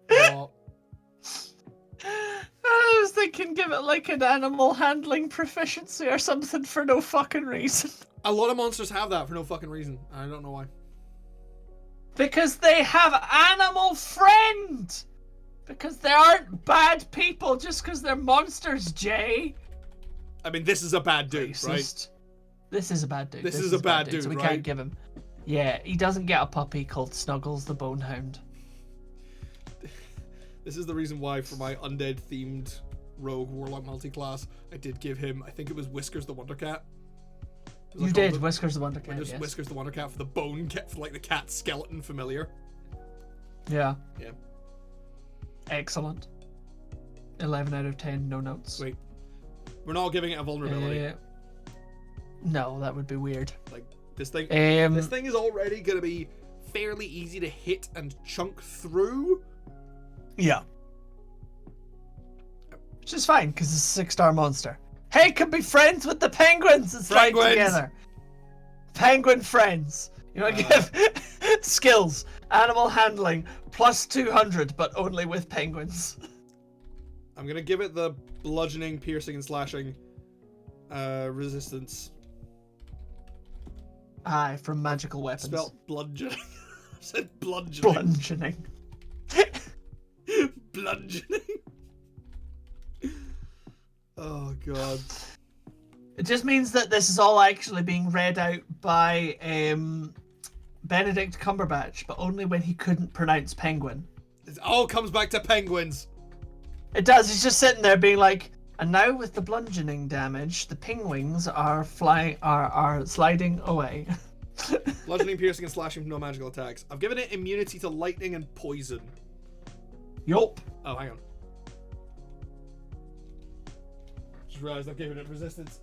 Well, I was thinking give it like an animal handling proficiency or something for no fucking reason. a lot of monsters have that for no fucking reason. I don't know why. Because they have animal friend! Because they aren't bad people just because they're monsters, Jay. I mean, this is a bad dude, Racist. right? This is a bad dude. This is a bad dude, so we right? can't give him. Yeah, he doesn't get a puppy called Snuggles the Bonehound. This is the reason why for my undead themed rogue warlock multiclass, I did give him, I think it was Whiskers the Wonder Cat. You did, Whiskers the Wonder Cat, yes. Whiskers the Wonder Cat for the bone cat, for like the cat skeleton familiar. Yeah. Yeah. Excellent. 11 out of 10, no notes. Sweet. We're not giving it a vulnerability. No, that would be weird. Like this thing is already gonna be fairly easy to hit and chunk through. Yeah. Which is fine, because it's a 6-star monster. Hey, can be friends with the penguins and slide together. Penguin friends. You want to give skills, animal handling, plus 200, but only with penguins. I'm gonna give it the bludgeoning, piercing, and slashing Resistance. Aye, from magical weapons. Spelt bludgeoning. I said bludgeoning. Bludgeoning. Bludgeoning. Oh god. It just means that this is all actually being read out by Benedict Cumberbatch, but only when he couldn't pronounce penguin. It all comes back to penguins. It does. He's just sitting there being like, and now with the bludgeoning damage, the penguins are sliding away. Bludgeoning, piercing, and slashing with no magical attacks. I've given it immunity to lightning and poison. Yup. Oh, hang on. Just realised I've given it resistance.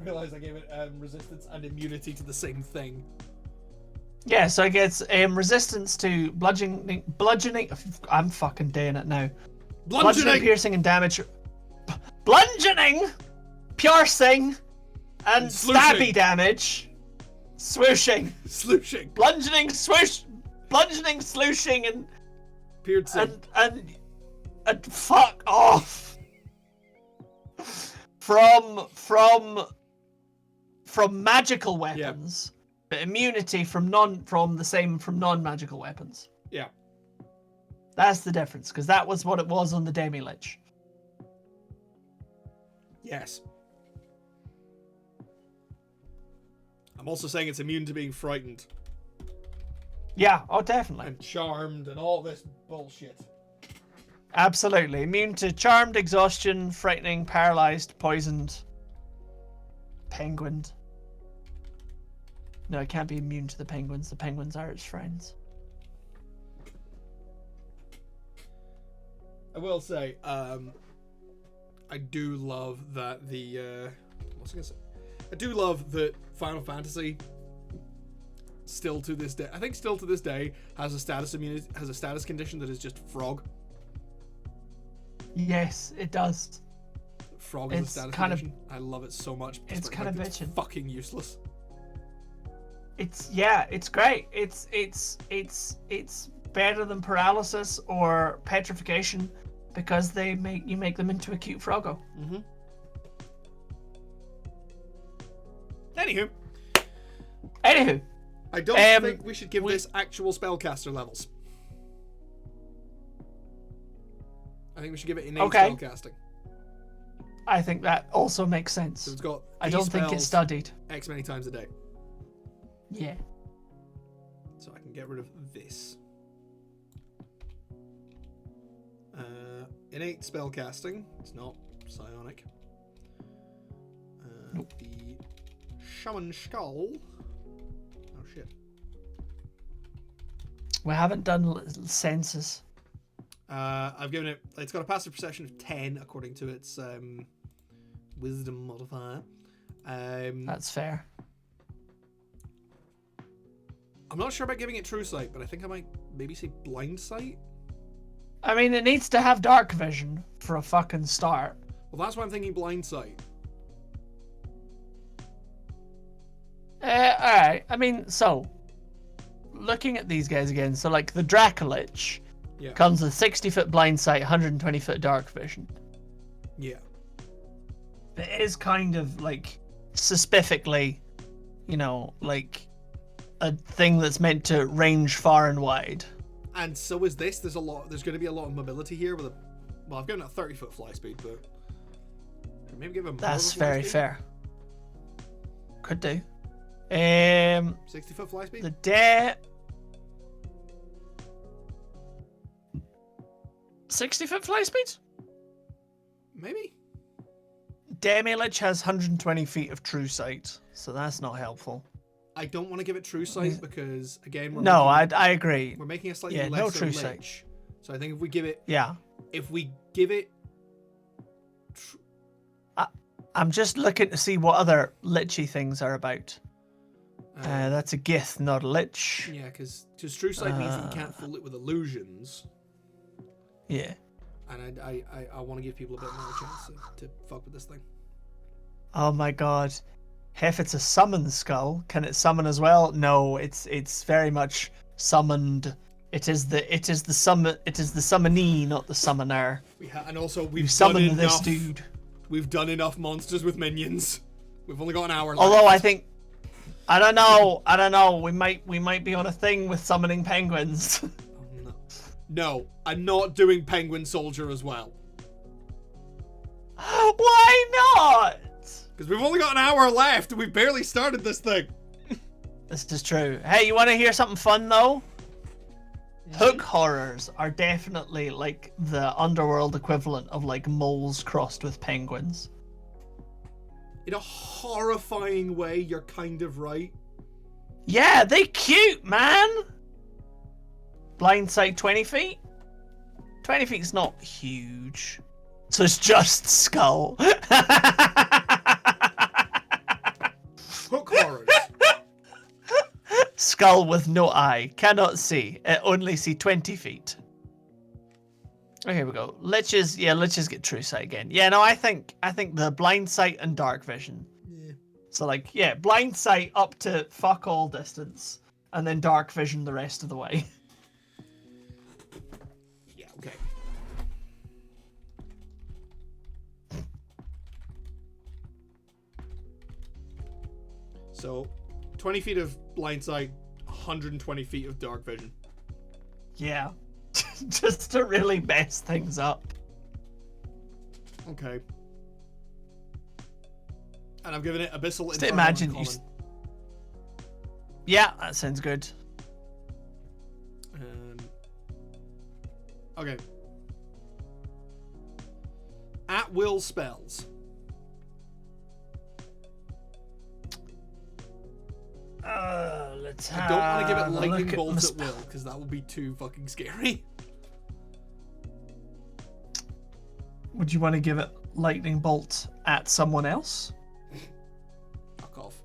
Realised I gave it resistance and immunity to the same thing. Yeah, so it gets resistance to bludgeoning. I'm fucking doing it now. Bludgeoning, piercing, and damage. Bludgeoning, piercing, and stabby damage. Swooshing. Slooshing. Bludgeoning, swoosh. Bludgeoning, slooshing, and piercing. And fuck off. From magical weapons, but immunity from non-magical weapons. Yeah. That's the difference, because that was what it was on the Demi-Lich. Yes. I'm also saying it's immune to being frightened. Yeah, oh definitely. And charmed and all this bullshit. Absolutely. Immune to charmed, exhaustion, frightening, paralyzed, poisoned, penguined. No, it can't be immune to the penguins. The penguins are its friends. I will say, I do love that what's I gonna say? I do love that Final Fantasy still to this day has a status condition that is just frog. Yes, it does. Frog is a status condition. I love it so much. It's kind of bitching. Fucking useless. It's great. It's better than paralysis or petrification because you make them into a cute froggo. Mm-hmm. Anywho, I don't think we should give this actual spellcaster levels. I think we should give it innate spellcasting. I think that also makes sense. So it's got I don't think it's studied. X many times a day. Yeah. So I can get rid of this. Innate spellcasting. It's not psionic. Nope. The Shaman Skull. Oh shit. We haven't done senses. I've given it. It's got a passive perception of 10 according to its wisdom modifier. That's fair. I'm not sure about giving it true sight, but I think I might maybe say blind sight. I mean, it needs to have dark vision for a fucking start. Well, that's why I'm thinking blind sight. Alright. I mean, so looking at these guys again, so like the Dracolich comes with 60-foot blind sight, 120-foot dark vision. Yeah. It is kind of like specifically, like a thing that's meant to range far and wide. And so is this. There's going to be a lot of mobility here with I've given it a 30-foot fly speed, but maybe give it more. That's very fair. Could do. 60-foot fly speed? The 60-foot fly speed? Maybe. Demi-Lich has 120 feet of true sight, so that's not helpful. I don't want to give it true sight because, again, I agree. We're making a slightly lesser no true lich. Sight. So I think if we give it... Yeah. If we give it... I'm just looking to see what other lichy things are about. That's a Gith, not a lich. Yeah, because true sight means that you can't fool it with illusions. Yeah. And I want to give people a bit more chance to fuck with this thing. Oh my god. If it's a summon skull, can it summon as well? No, it's very much summoned. It is the summonee, not the summoner. And also we've summoned done this enough, dude. We've done enough monsters with minions. We've only got an hour left. Although I don't know. We might be on a thing with summoning penguins. No, I'm not doing Penguin Soldier as well. Why not? Because we've only got an hour left and we've barely started this thing. This is true. Hey, you want to hear something fun though? Hook horrors are definitely like the underworld equivalent of like moles crossed with penguins. In a horrifying way, you're kind of right. Yeah, they cute, man. Blind sight 20 feet? 20 feet's not huge. So it's just skull. Hook horrors. Skull with no eye. Cannot see. Only see 20 feet. Oh, here we go. Let's just get true sight again. Yeah, no, I think the blind sight and dark vision. Yeah. So like, yeah, blind sight up to fuck all distance, and then dark vision the rest of the way. Yeah, okay. So, 20 feet of blind sight, 120 feet of dark vision. Yeah. Just to really mess things up. Okay. And I'm giving it Abyssal Just Inferno imagine you... uncommon. Yeah, that sounds good. Okay. At will spells. Let's I don't want to give it lightning look bolt at at will, because that would be too fucking scary. Would you want to give it lightning bolt at someone else? Fuck off.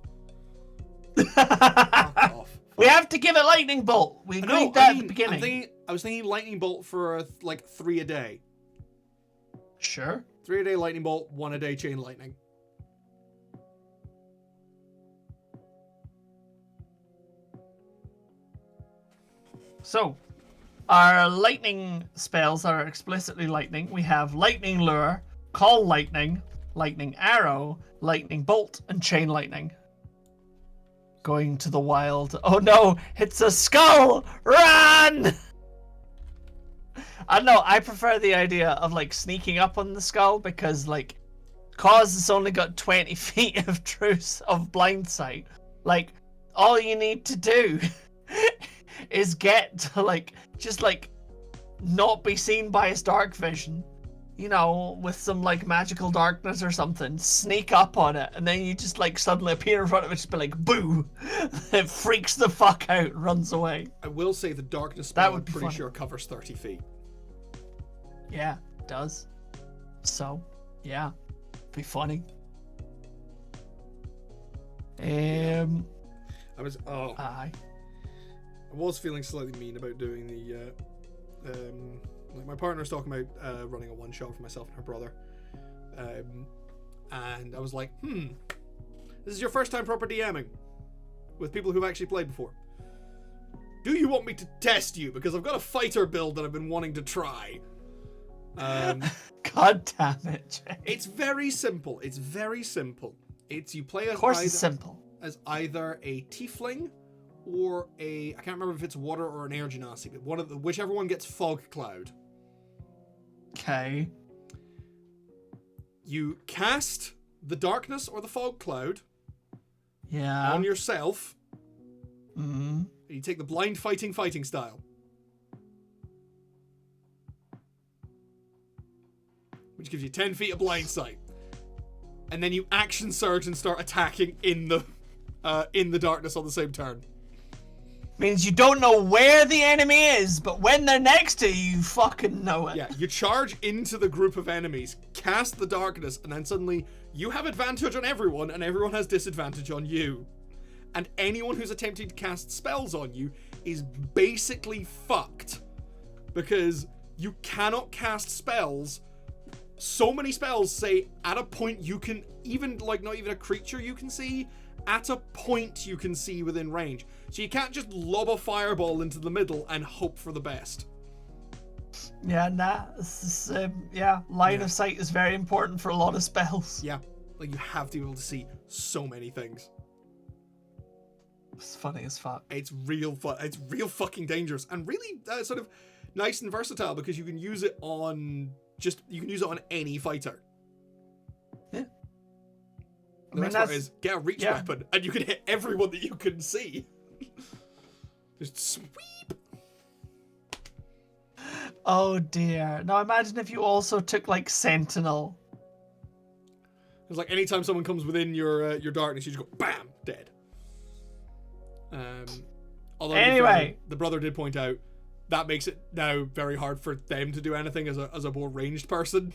Fuck off. We have to give it lightning bolt. We agreed that at the beginning. I was thinking lightning bolt for like 3 a day. Sure. 3 a day lightning bolt, 1 a day chain lightning. So, our lightning spells are explicitly lightning. We have lightning lure, call lightning, lightning arrow, lightning bolt, and chain lightning. Going to the wild. Oh no, it's a skull! Run! I don't know, I prefer the idea of like sneaking up on the skull because like, cause it's only got 20 feet of truce of blind sight. Like, all you need to do is get to like, just like, not be seen by his dark vision. You know, with some like magical darkness or something, sneak up on it, and then you just like suddenly appear in front of it, just be like, boo! It freaks the fuck out and runs away. I will say the darkness spell, That would I'm be pretty funny. sure covers 30 feet. Yeah, it does. So, yeah, be funny. I Aye. was feeling slightly mean about doing the like my partner's talking about running a one shot for myself and her brother, and I was like, this is your first time proper DMing with people who've actually played before. Do you want me to test you, because I've got a fighter build that I've been wanting to try. God damn it, Jay. It's very simple. It's very simple. It's you play as Of course it's simple. as either a tiefling or I can't remember if it's water or an air genasi, but whichever one gets fog cloud. Okay. You cast the darkness or the fog cloud Yeah. on yourself. Mm-hmm. And you take the blind fighting style, which gives you 10 feet of blind sight, and then you action surge and start attacking in the darkness on the same turn. Means you don't know where the enemy is, but when they're next to you, you fucking know it. Yeah, you charge into the group of enemies, cast the darkness, and then suddenly you have advantage on everyone, and everyone has disadvantage on you. And anyone who's attempting to cast spells on you is basically fucked, because you cannot cast spells. So many spells say at a point you can, even like not even a creature you can see, at a point you can see within range. So you can't just lob a fireball into the middle and hope for the best. Yeah, nah. This is, line of sight is very important for a lot of spells. Yeah. Like, you have to be able to see so many things. It's funny as fuck. It's real fun. It's real fucking dangerous, and really sort of nice and versatile because you can use it on any fighter. Yeah. The best part is get a reach weapon, and you can hit everyone that you can see. Just sweep. Oh dear. Now imagine if you also took like Sentinel. It's like anytime someone comes within your darkness, you just go bam, dead. Although anyway, the brother did point out that makes it now very hard for them to do anything as a more ranged person,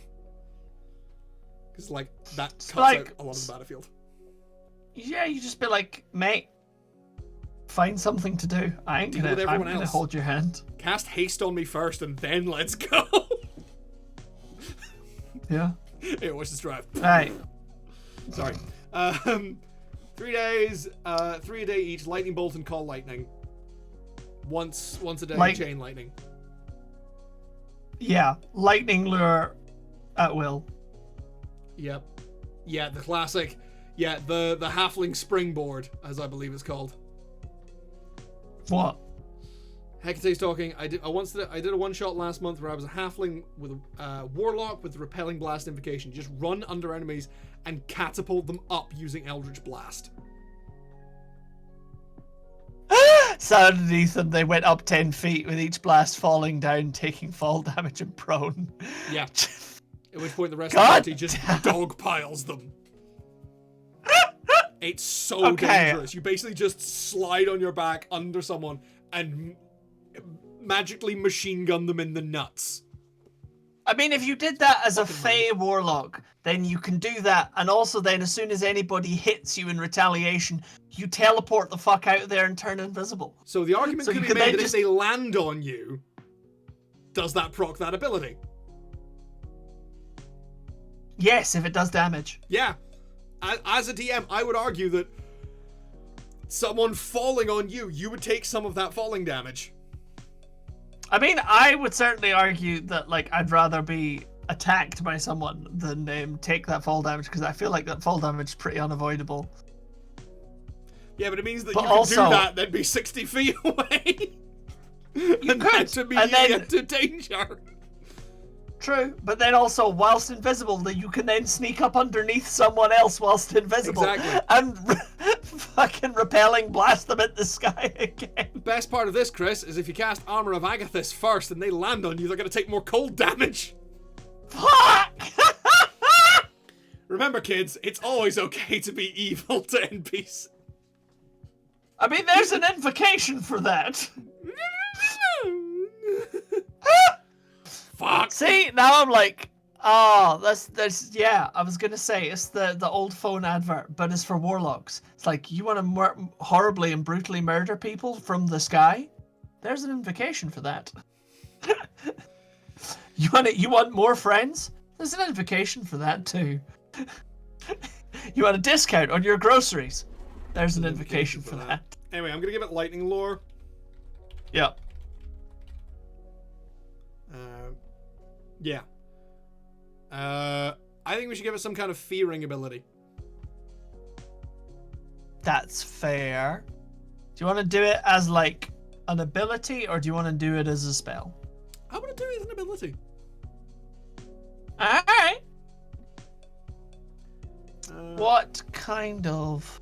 because like that cuts out a lot of the battlefield. Yeah, you just be like, mate, find something to do. I'm gonna hold your hand. Cast haste on me first, and then let's go. Yeah. Here, watch this drive. Right. Sorry. 3 days, 3 a day each. Lightning bolt and call lightning. Once a day. Chain lightning. Yeah, lightning lure at will. Yep. Yeah, the classic. Yeah, the halfling springboard, as I believe it's called. What? Hecate's talking. I did a one shot last month where I was a halfling with a warlock with repelling blast invocation. Just run under enemies and catapult them up using Eldritch Blast. So underneath them, they went up 10 feet with each blast falling down, taking fall damage and prone. Yeah. At which point the rest of the party just dog piles them. It's so dangerous. You basically just slide on your back under someone and magically machine gun them in the nuts. I mean, if you did that as a Fey Warlock, then you can do that, and also then as soon as anybody hits you in retaliation, you teleport the fuck out of there and turn invisible. So the argument could be made that if they land on you, does that proc that ability? Yes, if it does damage. Yeah. As a DM, I would argue that someone falling on you, you would take some of that falling damage. I mean, I would certainly argue that, like, I'd rather be attacked by someone than take that fall damage, because I feel like that fall damage is pretty unavoidable. Yeah, but it means that you can do that, then be 60 feet away. You could, to immediately enter danger. True, but then also, whilst invisible, that you can then sneak up underneath someone else whilst invisible. Exactly. And fucking repelling blast them at the sky again. Best part of this, Chris, is if you cast Armor of Agathis first and they land on you, they're going to take more cold damage. Fuck! Remember, kids, it's always okay to be evil to NPCs. I mean, there's an invocation for that. Fuck. See, now I'm like, oh, that's yeah. I was gonna say it's the old phone advert, but it's for warlocks. It's like, you want to horribly and brutally murder people from the sky? There's an invocation for that. You want more friends? There's an invocation for that too. You want a discount on your groceries? There's an invocation for that. Anyway, I'm gonna give it lightning lore. Yep. Yeah. I think we should give it some kind of fearing ability. That's fair. Do you want to do it as like an ability, or do you want to do it as a spell? I want to do it as an ability. Alright. What kind of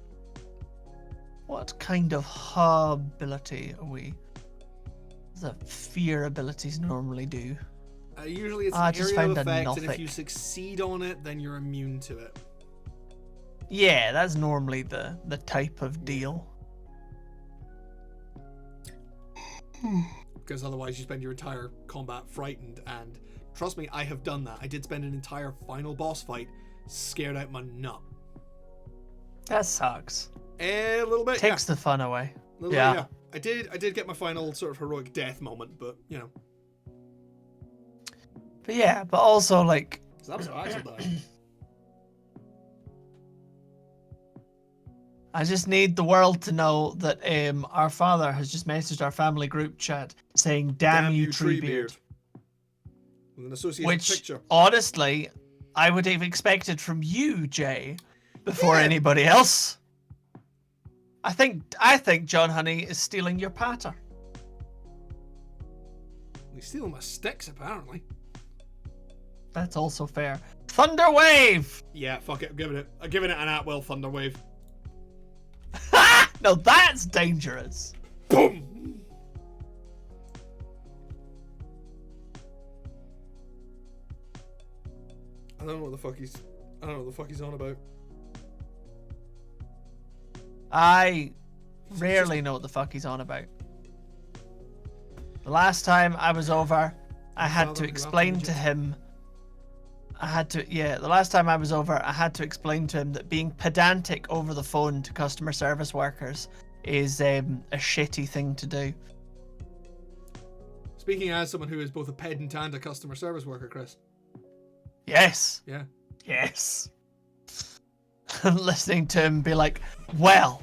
ability are we? The fear abilities normally do. Usually it's an area of effect, and if you succeed on it, then you're immune to it. Yeah, that's normally the type of deal. Because otherwise you spend your entire combat frightened, and trust me, I have done that. I did spend an entire final boss fight scared out my nut. That sucks. A little bit, Takes the fun away. Yeah. I did get my final sort of heroic death moment, but you know. But yeah, but also like, So that was how Axel died. I just need the world to know that our father has just messaged our family group chat saying, damn you, Treebeard. With an associated Which, picture. honestly, I would have expected from you, Jay, before anybody else. I think John Honey is stealing your patter. He's stealing my sticks, apparently. That's also fair. Thunder Wave! Yeah, fuck it. I'm giving it an at-will Thunder Wave. No, that's dangerous. Boom! I don't know what the fuck he's on about. I rarely know what the fuck he's on about. The last time I was over, I had to explain to him. The last time I was over, I had to explain to him that being pedantic over the phone to customer service workers is a shitty thing to do. Speaking as someone who is both a pedant and a customer service worker, Chris. Yes. Yeah. Yes. Listening to him be like, well,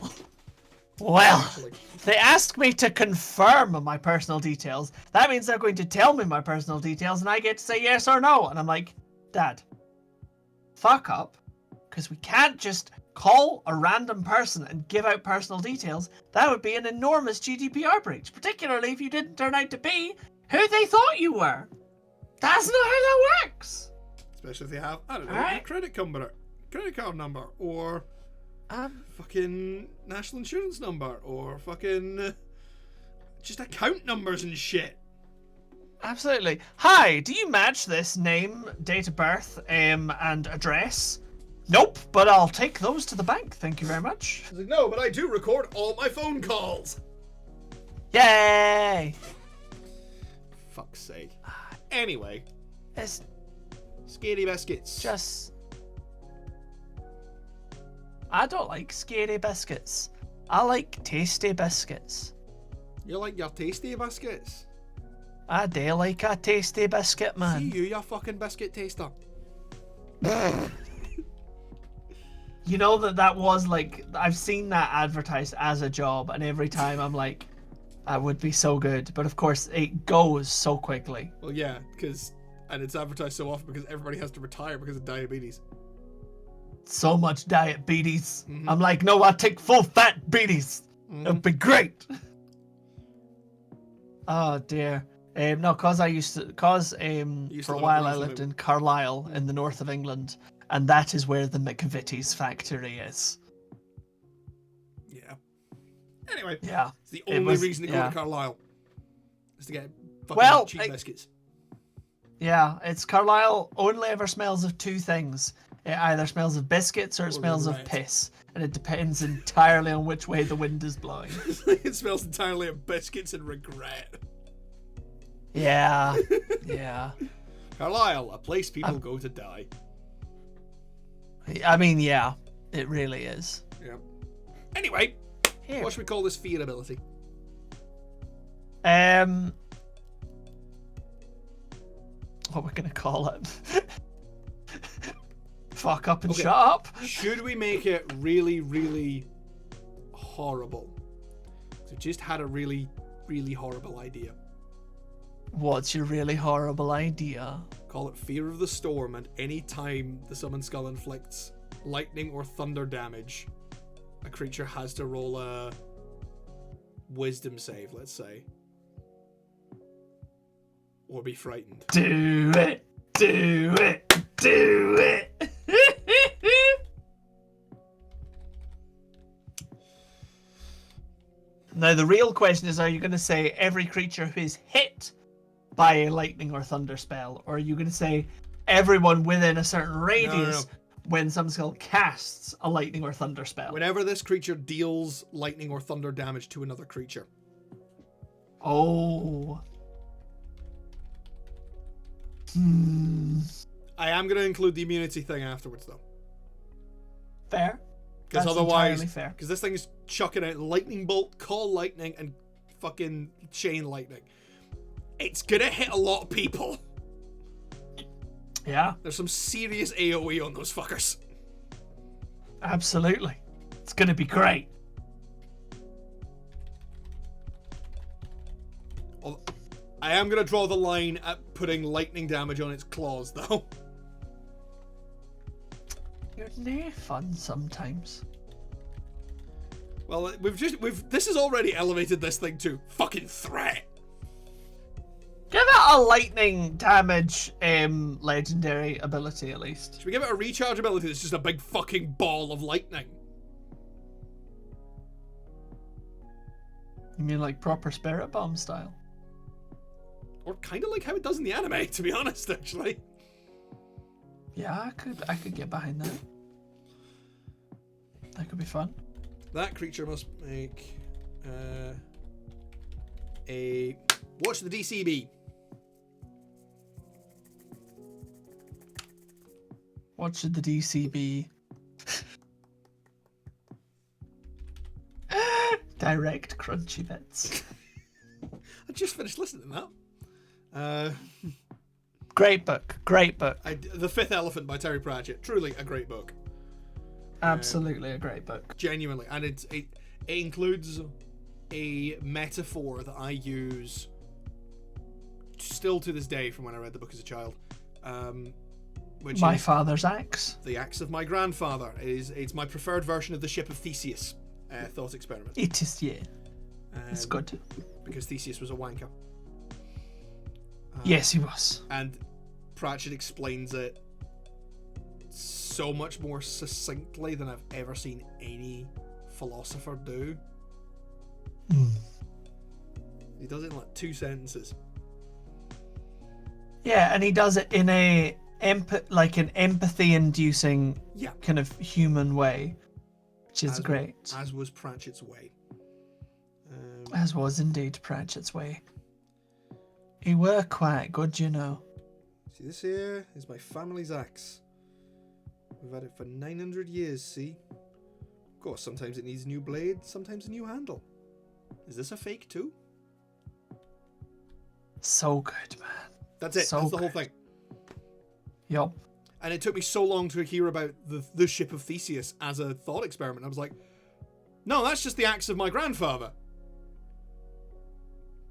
they asked me to confirm my personal details. That means they're going to tell me my personal details and I get to say yes or no. And I'm like, Dad, fuck up, because we can't just call a random person and give out personal details. That would be an enormous GDPR breach, particularly if you didn't turn out to be who they thought you were. That's not how that works. Especially if they have, I don't know, Alright. your credit card number, or fucking national insurance number, or fucking just account numbers and shit. Absolutely. Hi, do you match this name, date of birth, and address? Nope, but I'll take those to the bank. Thank you very much. I was like, no, but I do record all my phone calls. Yay! Fuck's sake. Anyway, It's Scary Biscuits. just... I don't like scary biscuits. I like tasty biscuits. You like your tasty biscuits? I do like a tasty biscuit, See man. you fucking biscuit taster. You know that was like, I've seen that advertised as a job, and every time I'm like, that would be so good. But of course, it goes so quickly. Well, yeah, and it's advertised so often because everybody has to retire because of diabetes. So much diabetes. I'm like, no, I'll take full fat beaties. It'd be great. Oh dear. No, cause I used to, for a while I lived in Carlisle in the north of England, and that is where the McVitie's factory is. Yeah. Anyway, Yeah. it's the only reason to go to Carlisle is to get fucking Well, cheap biscuits. Yeah, it's Carlisle only ever smells of two things. It either smells of biscuits or it smells of regret. piss. And it depends entirely on which way the wind is blowing. It smells entirely of biscuits and regret. Yeah. Yeah. Carlisle, a place people go to die. I mean, yeah, it really is. Yeah. Anyway, Here. what should we call this fear ability? What we're gonna call it? Fuck up and Okay. shut up. Should we make it really, really horrible? So just had a really, really horrible idea. What's your really horrible idea? Call it Fear of the Storm, and any time the Summoned Skull inflicts lightning or thunder damage, a creature has to roll a wisdom save, let's say. Or be frightened. Do it. Do it. Do it. Now the real question is, are you going to say every creature who is hit by a lightning or thunder spell, or are you going to say everyone within a certain radius when some skull casts a lightning or thunder spell? Whenever this creature deals lightning or thunder damage to another creature. Oh. I am going to include the immunity thing afterwards, though. Fair. Because That's otherwise, entirely fair. because this thing is chucking out lightning bolt, call lightning, and fucking chain lightning. It's gonna hit a lot of people. Yeah, There's some serious AoE on those fuckers. absolutely. It's going to be great. Well, I am gonna draw the line at putting lightning damage on its claws, though. You're nae fun sometimes. Well, this has already elevated this thing to fucking threat. Give it a lightning damage legendary ability at least. Should we give it a recharge ability that's just a big fucking ball of lightning? You mean like proper spirit bomb style? Or kind of like how it does in the anime, to be honest, actually. Yeah, I could get behind that. That could be fun. That creature must make a... Watch the DC be. What should the DC be? Direct crunchy bits. I just finished listening to that. Great book. Great book. The Fifth Elephant by Terry Pratchett. Truly a great book. Absolutely a great book. Genuinely. And it includes a metaphor that I use still to this day from when I read the book as a child. Which My is father's axe. the axe of my grandfather. It's my preferred version of the ship of Theseus thought experiment. It is, yeah. It's good. Because Theseus was a wanker. Yes, he was. And Pratchett explains it so much more succinctly than I've ever seen any philosopher do. He does it in like 2 sentences. Yeah, and he does it in an empathy-inducing kind of human way, which is great. As was Pratchett's way. As was indeed Pratchett's way. He were quite good, you know. See, this here is my family's axe. We've had it for 900 years, see? Of course, sometimes it needs a new blade, sometimes a new handle. Is this a fake too? So good, man. That's it. So That's the whole good. thing. Yup. And it took me so long to hear about the ship of Theseus as a thought experiment. I was like, no, that's just the axe of my grandfather.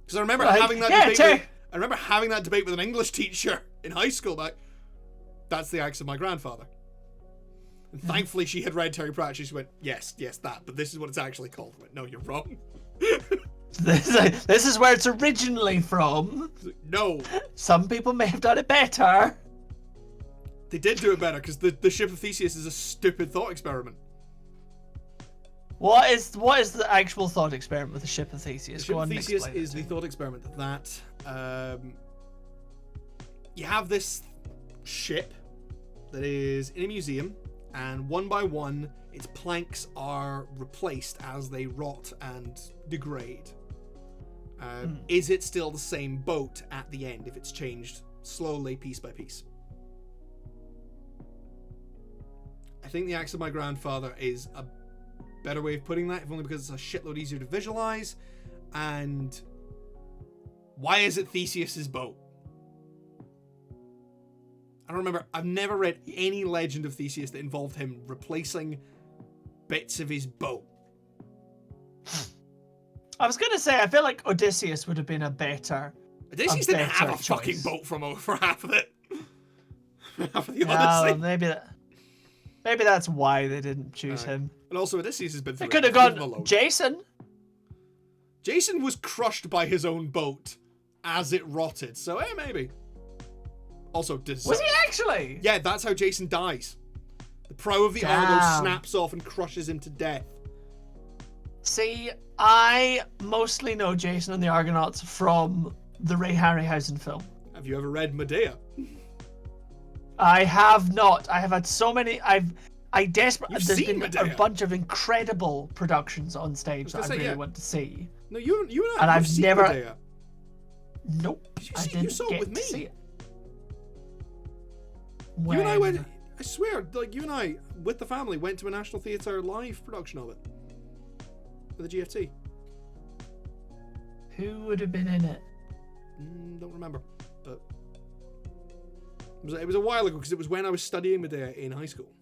Because I remember having that debate. I remember having that debate with an English teacher in high school. Like, that's the axe of my grandfather. And thankfully, she had read Terry Pratchett. She went, yes, that. But this is what it's actually called. I went, no, you're wrong. This is where it's originally from. No. Some people may have done it better. They did do it better because the ship of Theseus is a stupid thought experiment. What is the actual thought experiment with the ship of Theseus? The ship of Theseus is the thought experiment that you have this ship that is in a museum, and one by one its planks are replaced as they rot and degrade. Is it still the same boat at the end if it's changed slowly, piece by piece? I think the axe of my grandfather is a better way of putting that, if only because it's a shitload easier to visualize. And why is it Theseus's boat? I don't remember. I've never read any legend of Theseus that involved him replacing bits of his boat. I was gonna say, I feel like Odysseus would have been a better. Odysseus didn't have a fucking boat for half of it. Half of the Odyssey. Maybe that's why they didn't choose him. And also, Odysseus has been through. They could have gone Jason. Jason was crushed by his own boat as it rotted. So, maybe. Also, was he actually? Yeah, that's how Jason dies. The prow of the Argo snaps off and crushes him to death. See, I mostly know Jason and the Argonauts from the Ray Harryhausen film. Have you ever read Medea? I have not. I have had so many. There's been Medea. a bunch of incredible productions on stage that I really want to see. No, you and And I've seen never. Medea. Nope. You saw it with me. See it. You and I went. I swear, like you and I, with the family, went to a National Theatre live production of it with the GFT. Who would have been in it? Don't remember, but it was a while ago because it was when I was studying Medea in high school.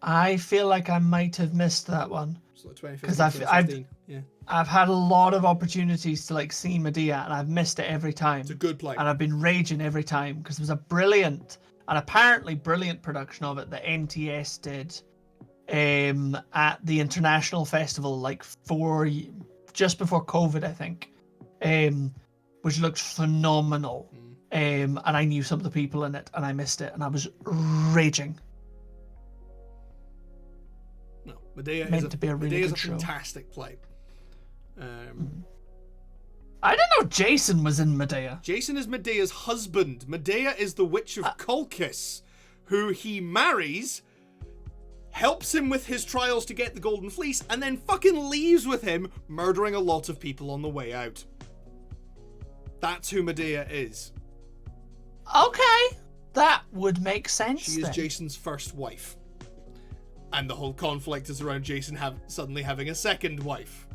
I feel like I might have missed that one. So like because I've had a lot of opportunities to like see Medea and I've missed it every time. It's a good play, and I've been raging every time because it was a brilliant an apparently brilliant production of it that NTS did at the International Festival, like just before COVID, I think, which looked phenomenal. And I knew some of the people in it, and I missed it, and I was raging. No, Medea Meant is to be a really Medea is good a show. fantastic play. I didn't know Jason was in Medea. Jason is Medea's husband. Medea is the Witch of Colchis, who he marries, helps him with his trials to get the Golden Fleece, and then fucking leaves with him, murdering a lot of people on the way out. That's who Medea is. Okay, that would make sense. She is Jason's first wife. And the whole conflict is around Jason suddenly having a second wife.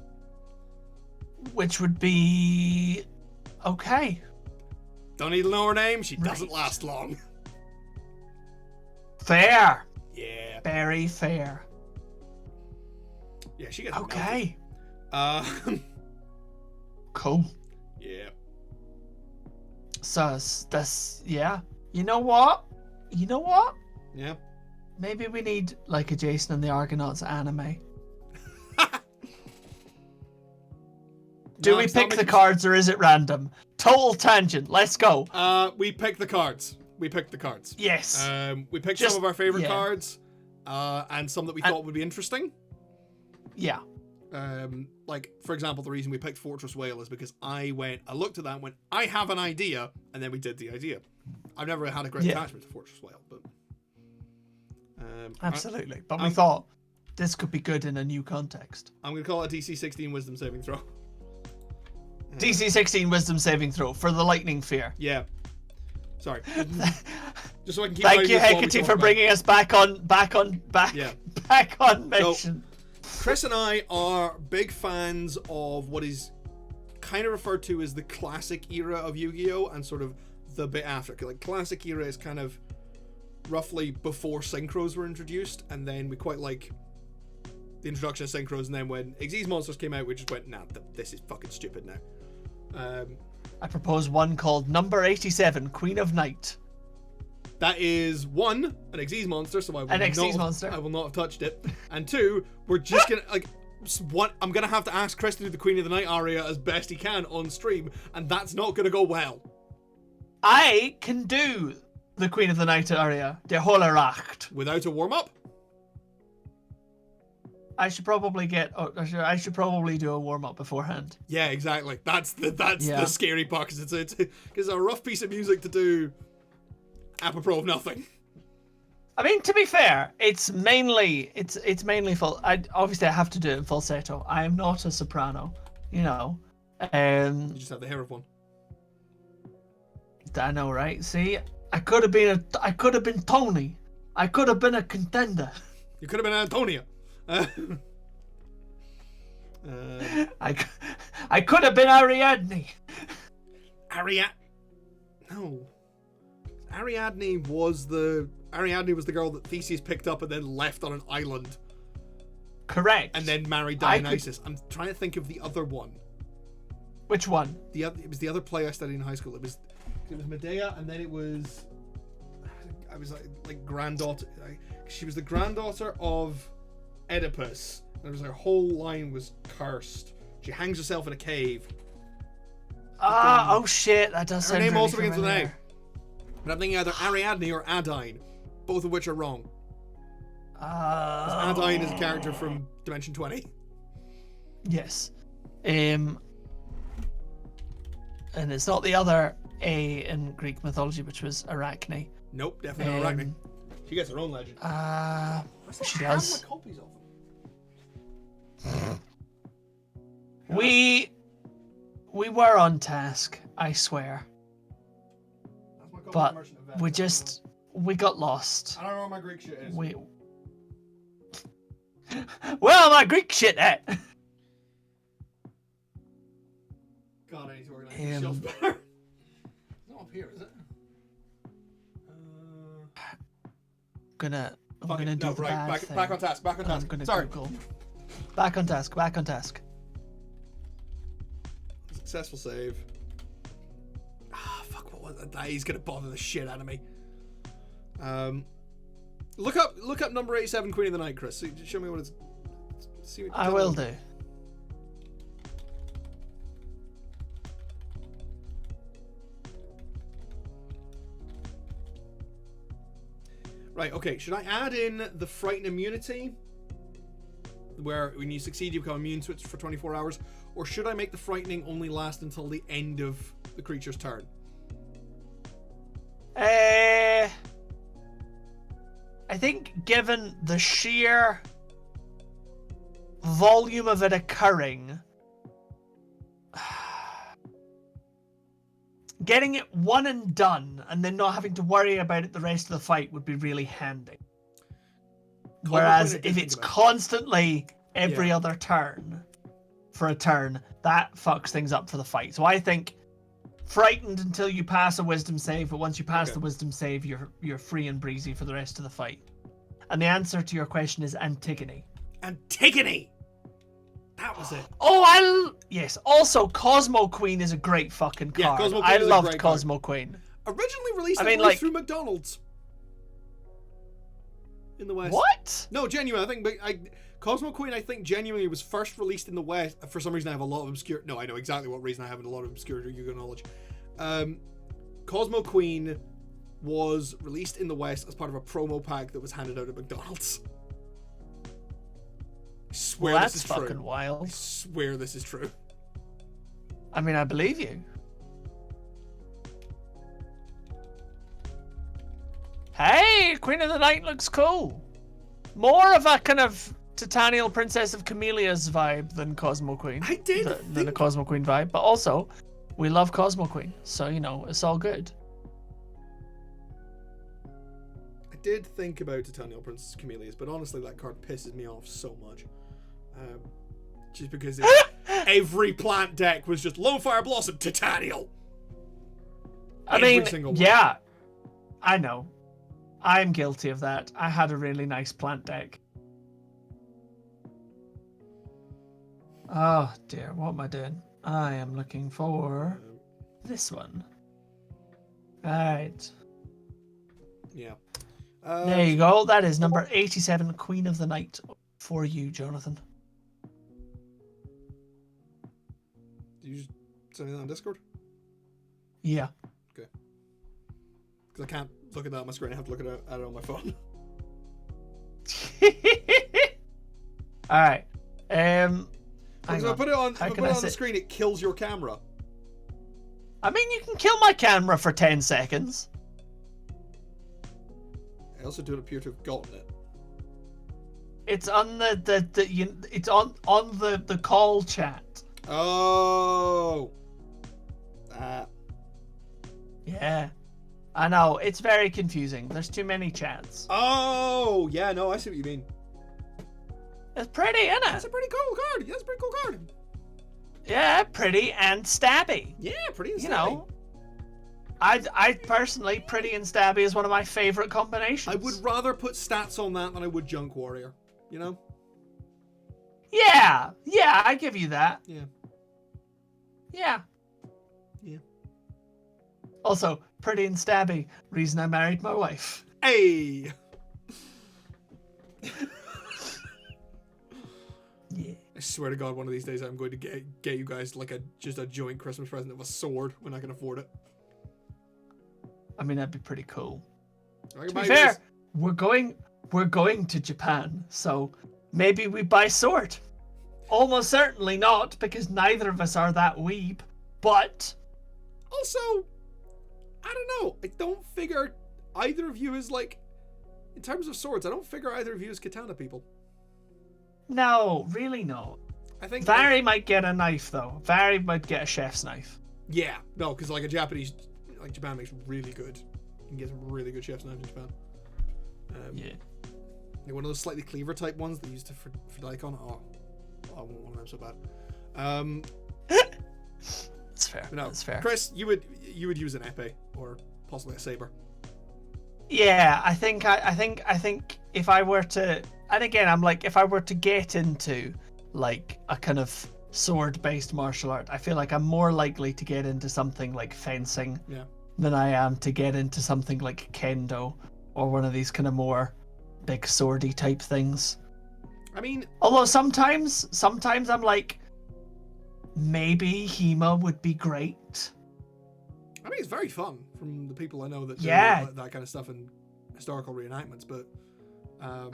Which would be... okay. Don't need to know her name, she doesn't Right. last long. Fair. Yeah. Very fair. Yeah, she gets Okay. Cool. Yeah. So that's... yeah. You know what? Yeah. Maybe we need like a Jason and the Argonauts anime. Do we pick the cards or is it random? Total tangent. Let's go. We pick the cards. Yes. We picked Just- some of our favorite yeah. cards, and some that we thought would be interesting. Yeah. Like, for example, the reason we picked Fortress Whale is because I looked at that and went, I have an idea, and then we did the idea. I've never had a great attachment to Fortress Whale, but... Absolutely. But we thought this could be good in a new context. I'm going to call it a DC 16 Wisdom Saving Throw. DC 16 Wisdom Saving Throw for the Lightning Fear. Yeah. Sorry. Just so I can keep Thank you, this while we Hecate, talk for about it. bringing us back on mission. Chris and I are big fans of what is kind of referred to as the classic era of Yu-Gi-Oh! And sort of the bit after. Like, classic era is kind of roughly before synchros were introduced, and then we quite like the introduction of synchros, and then when Xyz Monsters came out, we just went, nah, this is fucking stupid now. I propose one called Number 87, Queen of Night. That is one, an Xyz monster, so I will not have touched it. And two, we're just gonna I'm gonna have to ask Chris to do the Queen of the Night aria as best he can on stream, and that's not gonna go well. I can do the Queen of the Night aria, the Holeracht. Without a warm-up? I should probably do a warm-up beforehand. Yeah, exactly. That's the scary part, because it's a rough piece of music to do apropos of nothing. I mean, to be fair, it's mainly full. Obviously I have to do it in falsetto. I am not a soprano, you know. You just have the hair of one. I know, right? See, I could have been Tony. I could have been a contender. You could have been Antonia. I could have been Ariadne. No. Ariadne was the girl that Theseus picked up and then left on an island. Correct. And then married Dionysus. I'm trying to think of the other one. Which one? It was the other play I studied in high school. It was Medea, and then it was I was like granddaughter. She was the granddaughter of Oedipus. And it was her whole line was cursed. She hangs herself in a cave. Oh shit! That does sound her name really also begins with an A. familiar. But I'm thinking either Ariadne or Adine, both of which are wrong. Adine is a character from Dimension 20. Yes. And it's not the other A in Greek mythology, which was Arachne. Nope, definitely not Arachne. She gets her own legend. She does. Copies of them. We were on task, I swear. But we got lost. I don't know where my Greek shit is. Well, my Greek shit at. God, I need to organize these shelves better. It's not up here, is it? I'm gonna do the bad thing. Back on task. I'm gonna Sorry. Google. Back on task. Successful save. Fuck, what was that? He's gonna bother the shit out of me. Look up number 87, Queen of the Night, Chris. Show me what it's. See what I will do. Right, okay. Should I add in the Frighten immunity? Where when you succeed, you become immune to it for 24 hours? Or should I make the frightening only last until the end of the creature's turn? I think given the sheer volume of it occurring, getting it one and done and then not having to worry about it the rest of the fight would be really handy. Whereas if it's constantly every other turn for a turn, that fucks things up for the fight. So I think frightened until you pass a wisdom save, but once you pass the wisdom save, you're free and breezy for the rest of the fight. And the answer to your question is Antigone. Antigone! That was it. Oh, yes. Also, Cosmo Queen is a great fucking card. Yeah, Cosmo Queen I is a loved great Cosmo card. Queen. Originally released through McDonald's. In the West. What? No, genuinely, I think Cosmo Queen, I think genuinely was first released in the West. For some reason, I have a lot of obscure. No, I know exactly what reason I have a lot of obscure Yu-Gi-Oh knowledge. Cosmo Queen was released in the West as part of a promo pack that was handed out at McDonald's. I swear Well, this that's is true. fucking wild. I swear this is true. I mean, I believe you. Hey, Queen of the Night looks cool. More of a kind of Titanial Princess of Camellias vibe than Cosmo Queen. I did than a Cosmo Queen vibe, but also we love Cosmo Queen, so you know it's all good. I did think about Titanial Princess Camellias, but honestly, that card pisses me off so much. Just because every plant deck was just Lone Fire Blossom, Titanial. I mean, yeah, I know. I'm guilty of that. I had a really nice plant deck. Oh dear, what am I doing? I am looking for this one. Alright. Yeah. There you go. That is number 87, Queen of the Night, for you, Jonathan. Did you just send me that on Discord? Yeah. Okay. Because I can't look at that on my screen. I have to look at it on my phone. Alright. Because if I put it on, the screen, it kills your camera. I mean, you can kill my camera for 10 seconds. I also don't appear to have gotten it. It's on it's on the call chat. Oh. Yeah. I know, it's very confusing. There's too many chats. Oh, yeah, no, I see what you mean. It's pretty, isn't it? That's a pretty cool card. Yeah, that's a pretty cool card. Yeah, pretty and stabby. Yeah, pretty and stabby. You know, I personally, pretty and stabby is one of my favorite combinations. I would rather put stats on that than I would Junk Warrior. You know? Yeah, I give you that. Yeah. Yeah. Yeah. Also, pretty and stabby. Reason I married my wife. Hey. Yeah. I swear to God, one of these days I'm going to get you guys like just a joint Christmas present of a sword when I can afford it. I mean, that'd be pretty cool. To be fair, we're going to Japan, so maybe we buy sword. Almost certainly not, because neither of us are that weeb. But also, I don't know. I don't figure either of you is like, in terms of swords, I don't figure either of you is katana people. No, really no. I think Vary might get a knife though. Vary might get a chef's knife. Yeah, no, because like Japan makes really good. You can get some really good chef's knives in Japan. Yeah. Like one of those slightly cleaver type ones they used for daikon. Oh, I want one of them so bad. That's fair. No, that's fair. Chris, you would use an epee or possibly a saber. Yeah, I think if I were to, and again, I'm like, if I were to get into like a kind of sword-based martial art, I feel like I'm more likely to get into something like fencing than I am to get into something like kendo or one of these kind of more big swordy type things. I mean, Although sometimes I'm like, maybe Hema would be great. I mean, it's very fun from the people I know that do Yeah. that kind of stuff in historical reenactments, but...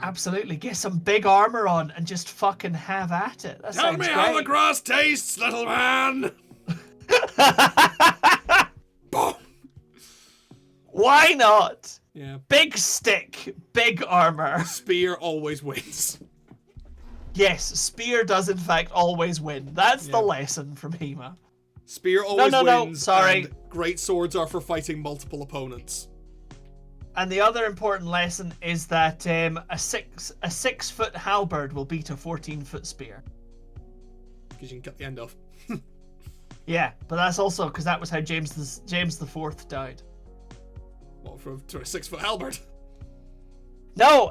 Absolutely. Get some big armor on and just fucking have at it. That Tell sounds me great. how the grass tastes, little man! Boom! Why not? Yeah. Big stick, big armor. Spear always wins. Yes, spear does in fact always win. That's the Yeah. lesson from Hema. Spear always no, wins. sorry. And great swords are for fighting multiple opponents. And the other important lesson is that a 6 foot halberd will beat a 14-foot spear. Because you can cut the end off. Yeah, but that's also because that was how James the Fourth died. Well, to a 6 foot halberd. No,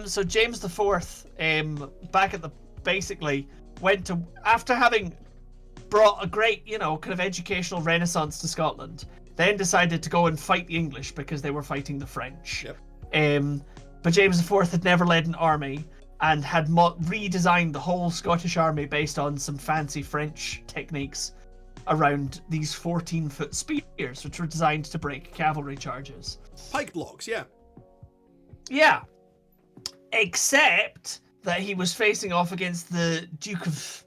so James the Fourth, back at the basically went to after having brought a great, kind of educational renaissance to Scotland, then decided to go and fight the English because they were fighting the French. Yep. But James the Fourth had never led an army and had redesigned the whole Scottish army based on some fancy French techniques around these 14-foot spears, which were designed to break cavalry charges. Pike blocks, yeah. Yeah. Except that he was facing off against the Duke of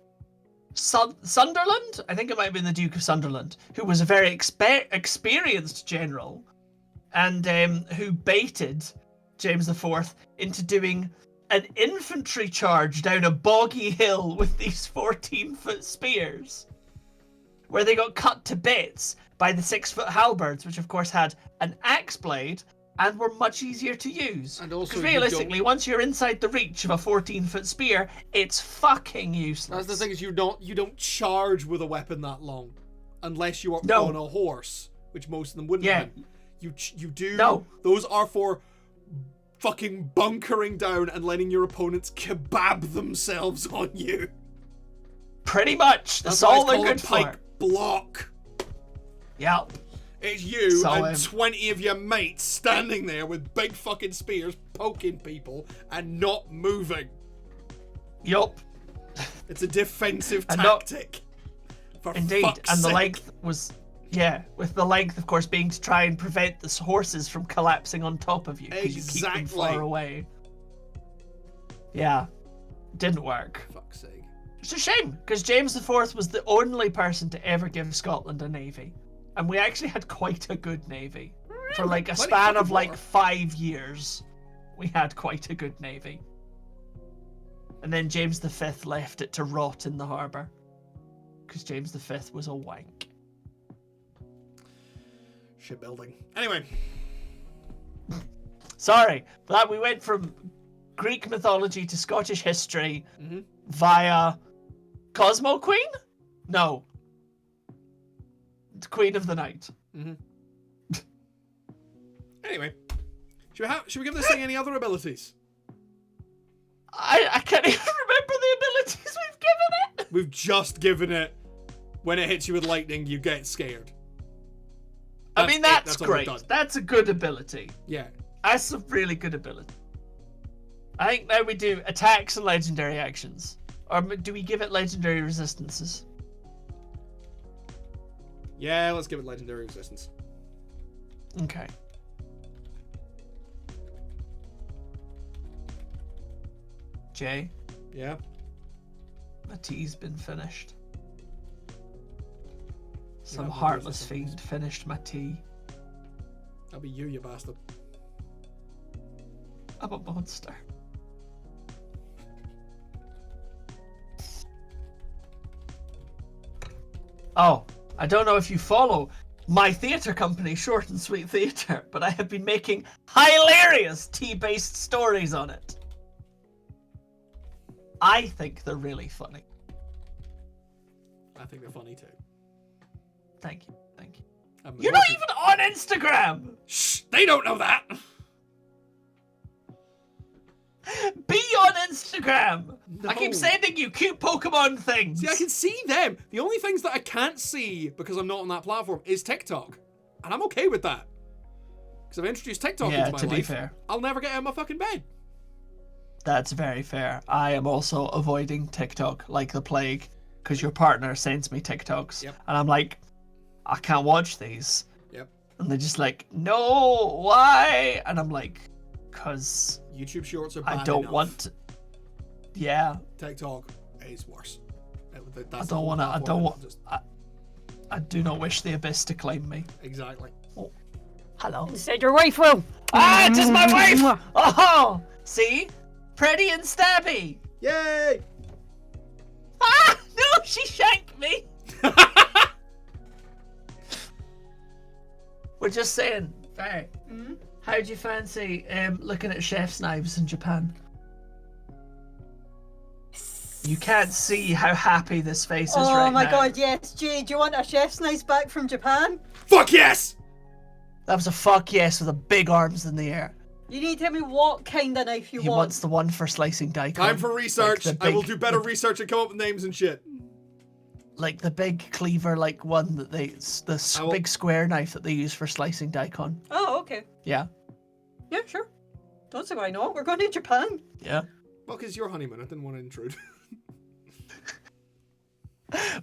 Sunderland? I think it might have been the Duke of Sunderland, who was a very experienced general and who baited James IV into doing an infantry charge down a boggy hill with these 14-foot spears, where they got cut to bits by the 6-foot halberds, which of course had an axe blade and were much easier to use. And also, because realistically, once you're inside the reach of a 14-foot spear, it's fucking useless. That's the thing, is you don't charge with a weapon that long, unless you are No. on a horse, which most of them wouldn't. Yeah. Have. You do. No. Those are for fucking bunkering down and letting your opponents kebab themselves on you. Pretty much. That's why all it's they're called good a pike for. block. Yep. It's you So, and 20 of your mates standing there with big fucking spears poking people and not moving. Yup. It's a defensive And not- tactic. For Indeed. fuck's And the sake. length was... Yeah, with the length, of course, being to try and prevent the horses from collapsing on top of you, because you keep them Exactly. far away. Yeah. Didn't work. Fuck's sake. It's a shame, because James IV was the only person to ever give Scotland a navy. And we actually had quite a good navy. For like a Plenty span fucking of like more. 5 years, we had quite a good navy. And then James V left it to rot in the harbour. Because James V was a wank. Shipbuilding. Anyway. Sorry, but we went from Greek mythology to Scottish history Mm-hmm. via Cosmo Queen? No. Queen of the Night. Mm-hmm. Anyway. Should we give this thing any other abilities? I can't even remember the abilities we've given it. We've just given it, when it hits you with lightning, you get scared. I mean, that's all we've great. done. That's a good ability. Yeah. That's a really good ability. I think now we do attacks and legendary actions. Or do we give it legendary resistances? Yeah, let's give it legendary resistance. Okay. Jay, Yeah. my tea's been finished. Some have no heartless resistance. fiend finished my tea. That'll be you bastard. I'm a monster. Oh, I don't know if you follow my theatre company, Short and Sweet Theatre, but I have been making hilarious tea-based stories on it. I think they're really funny. I think they're funny too. Thank you, thank you. I'm You're not working- even on Instagram! Shh! They don't know that! Be on Instagram! I keep No. sending you cute Pokemon things! See, I can see them. The only things that I can't see because I'm not on that platform is TikTok. And I'm okay with that. Because I've introduced TikTok Yeah, into my to be life. fair. I'll never get out of my fucking bed. That's very fair. I am also avoiding TikTok like the plague because your partner sends me TikToks. Yep. And I'm like, I can't watch these. Yep. And they're just like, no, why? And I'm like, because YouTube Shorts are bad I don't enough. want to. Yeah. TikTok is worse. I don't want to. I do not wish the abyss to claim me. Exactly. Oh, hello. Instead, your wife will. Ah, it is my wife! Oh, see? Pretty and stabby. Yay! Ah, no, she shanked me. We're just saying, right. How'd you fancy looking at chef's knives in Japan? You can't see how happy this face is right now. Oh my god, yes. Jay, do you want a chef's knife back from Japan? Fuck yes! That was a fuck yes with a big arms in the air. You need to tell me what kind of knife you He want. wants the one for slicing daikon. Time for research. Like the I will big- do better research and come up with names and shit. Like the big cleaver, like one that big square knife that they use for slicing daikon. Oh, okay. Yeah. Yeah, sure. Don't say why not. We're going to Japan. Yeah. Well, because your honeymoon, I didn't want to intrude.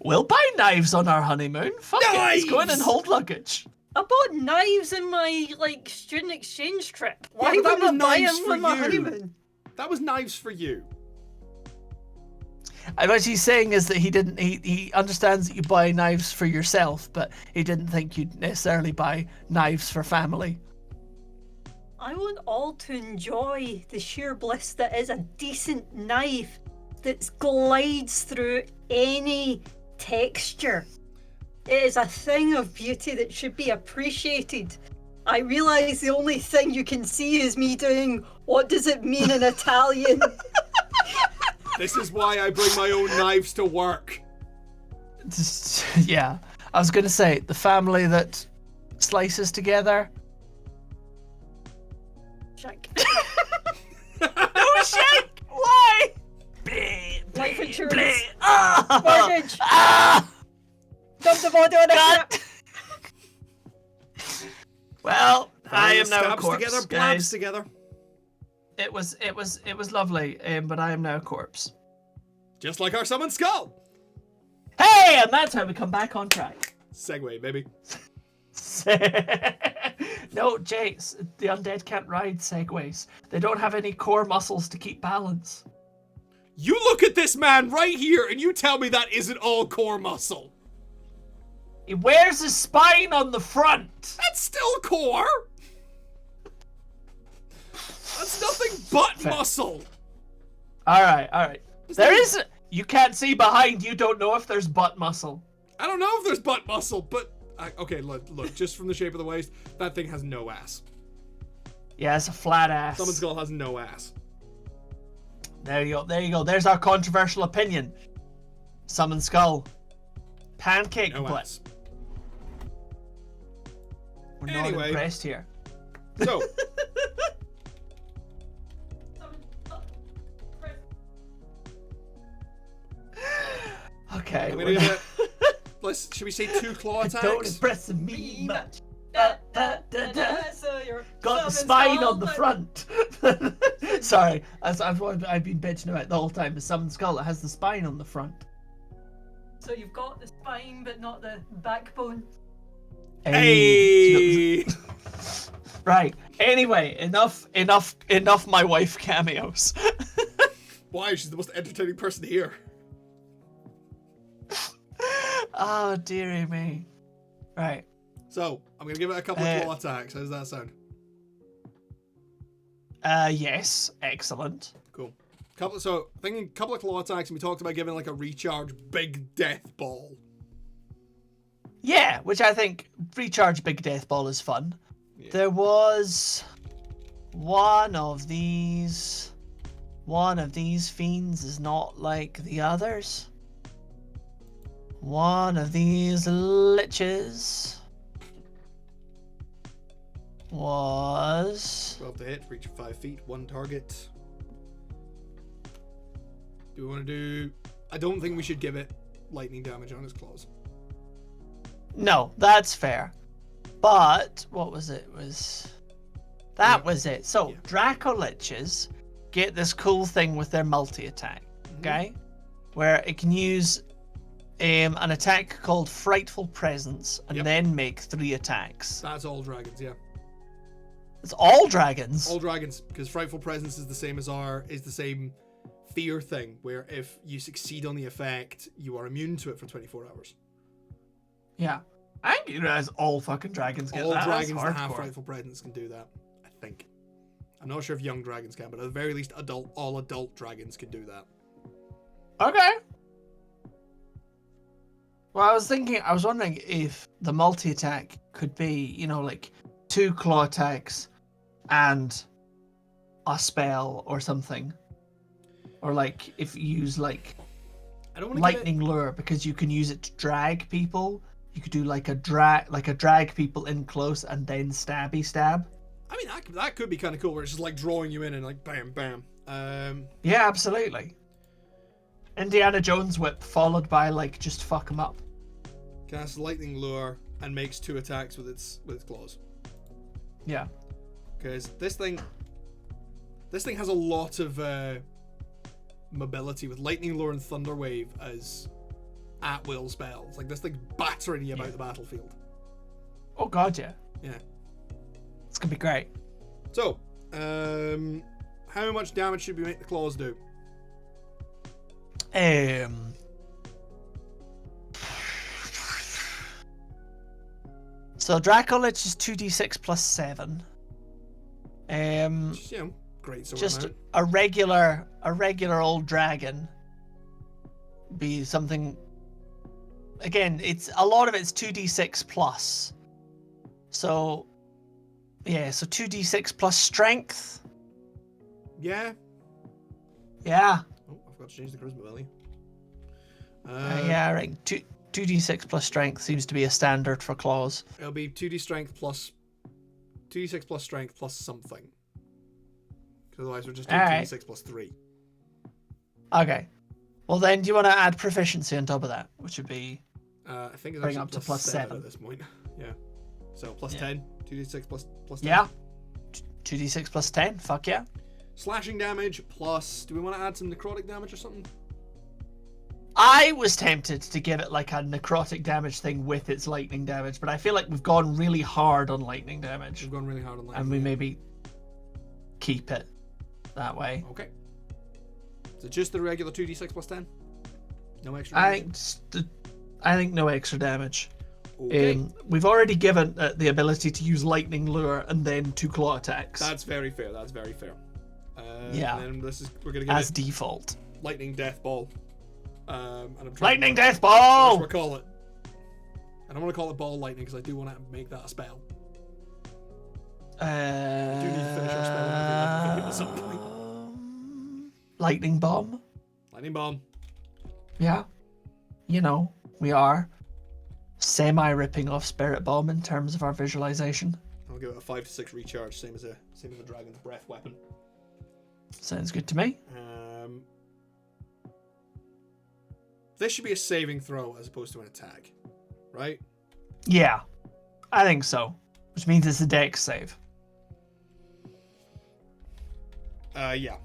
We'll buy knives on our honeymoon. Fuck it. Let's go in and Knives! hold luggage. I bought knives in my student exchange trip. Why but that would I was buy knives them for on my you. honeymoon? That was knives for you. What he's saying is that he understands that you buy knives for yourself, but he didn't think you'd necessarily buy knives for family. I want all to enjoy the sheer bliss that is a decent knife that glides through any texture. It is a thing of beauty that should be appreciated. I realise the only thing you can see is me doing, what does it mean in Italian? This is why I bring my own knives to work. Yeah. I was going to say, the family that slices together. Shank. No shake! Why? Life insurance. Ah! Mortgage. Ah! Dump the body on God. it. Well, I am now a Stabs corpse, together, blabs guys. together. It was lovely, but I am now a corpse. Just like our summoned skull. Hey, and that's how we come back on track. Segway, baby. No, Jay, the undead can't ride segways. They don't have any core muscles to keep balance. You look at this man right here and you tell me that isn't all core muscle. He wears his spine on the front. That's still core. That's nothing but Fair. muscle. All right. There is. You can't see behind. You don't know if there's butt muscle. I don't know if there's butt muscle, but okay, look, just from the shape of the waist, that thing has no ass. Yeah, it's a flat ass. Summoned skull has no ass. There you go. There's our controversial opinion. Summoned skull. Pancake No butt. ass. We're not Anyway. impressed here. So, Okay. I'm we're gonna not- give it. Should we say 2 claw Don't attacks? impress me much. So you're Got the summoned spine skull, on the but- front. Sorry, as I've been bitching about the whole time. The summoned skull that has the spine on the front. So you've got the spine, but not the backbone. Hey! Right. Anyway, enough. My wife cameos. Why? She's the most entertaining person here. Oh dearie me. Right. So, I'm gonna give it a couple of claw attacks. How does that sound? Yes. Excellent. Cool. So, thinking couple of claw attacks, and we talked about giving like a recharge big death ball. Yeah, which I think recharge big death ball is fun. Yeah. There was one of these fiends is not like the others. One of these liches was 12 to hit, reach 5 feet, 1 target. Do we want to do... I don't think we should give it lightning damage on his claws. no, that's fair. But what was it? It was That was it. So Yeah. Draco Liches get this cool thing with their multi-attack, okay? Where it can use an attack called Frightful Presence and Yep. then make 3 attacks. That's all dragons, yeah. It's all dragons. All dragons, because Frightful Presence is the same fear thing, where if you succeed on the effect, you are immune to it for 24 hours. Yeah. I think you realize all fucking dragons get All that. That's dragons that have hardcore. Frightful Presence can do that, I think. I'm not sure if young dragons can, but at the very least, all adult dragons can do that. Okay. Well, I was wondering if the multi-attack could be, like 2 claw attacks and a spell or something. Or like if you use like I don't want to lightning lure because you can use it to drag people. You could do like a drag people in close and then stabby stab. I mean, that could be kind of cool, where it's just like drawing you in and like bam, bam. Yeah, absolutely. Indiana Jones whip followed by like just fuck him up. Casts lightning lure and makes 2 attacks with its claws. Yeah. Because this thing has a lot of mobility with lightning lure and thunder wave as at will spells. Like this thing's battering you about the battlefield. Oh god, yeah. Yeah. It's gonna be great. So, how much damage should we make the claws do? So Draco Lich is 2d6 plus 7. Just, great sort Just amount. a regular old dragon. Be something. Again, a lot of it's 2d6 plus. So, yeah, so 2d6 plus strength. Yeah. Yeah. Oh, I forgot to change the charisma value. Yeah, I reckon 2d6 plus strength seems to be a standard for claws. It'll be 2d6 plus strength plus something. Because otherwise we're just doing Alright. 2d6 plus 3. Okay. Well then, do you want to add proficiency on top of that, which would be I think it's bring actually up to plus 7 at this point. Yeah. So plus Yeah. 10. 2d6 plus 10. Yeah. 2d6 plus 10. Fuck yeah. Slashing damage plus... Do we want to add some necrotic damage or something? I was tempted to give it like a necrotic damage thing with its lightning damage, but I feel like we've gone really hard on lightning damage, We've gone really hard on that. and we maybe keep it that way. Okay. So just the regular 2d6 plus 10? No extra I damage? think I think no extra damage. Okay. We've already given the ability to use lightning lure and then 2 claw attacks That's very fair. Yeah. And then we're going to give as it default. lightning death ball. And I'm trying Lightning to death What ball. should we call it? I don't want to call it ball lightning because I do want to make that a spell. We do need to finish our spell and everything at some point. Lightning bomb. Lightning bomb. Yeah. We are semi-ripping off Spirit Bomb in terms of our visualization. I'll give it a 5 to 6 recharge, same as a dragon's breath weapon. Sounds good to me. This should be a saving throw as opposed to an attack, right? Yeah, I think so. Which means it's a dex save. Yeah.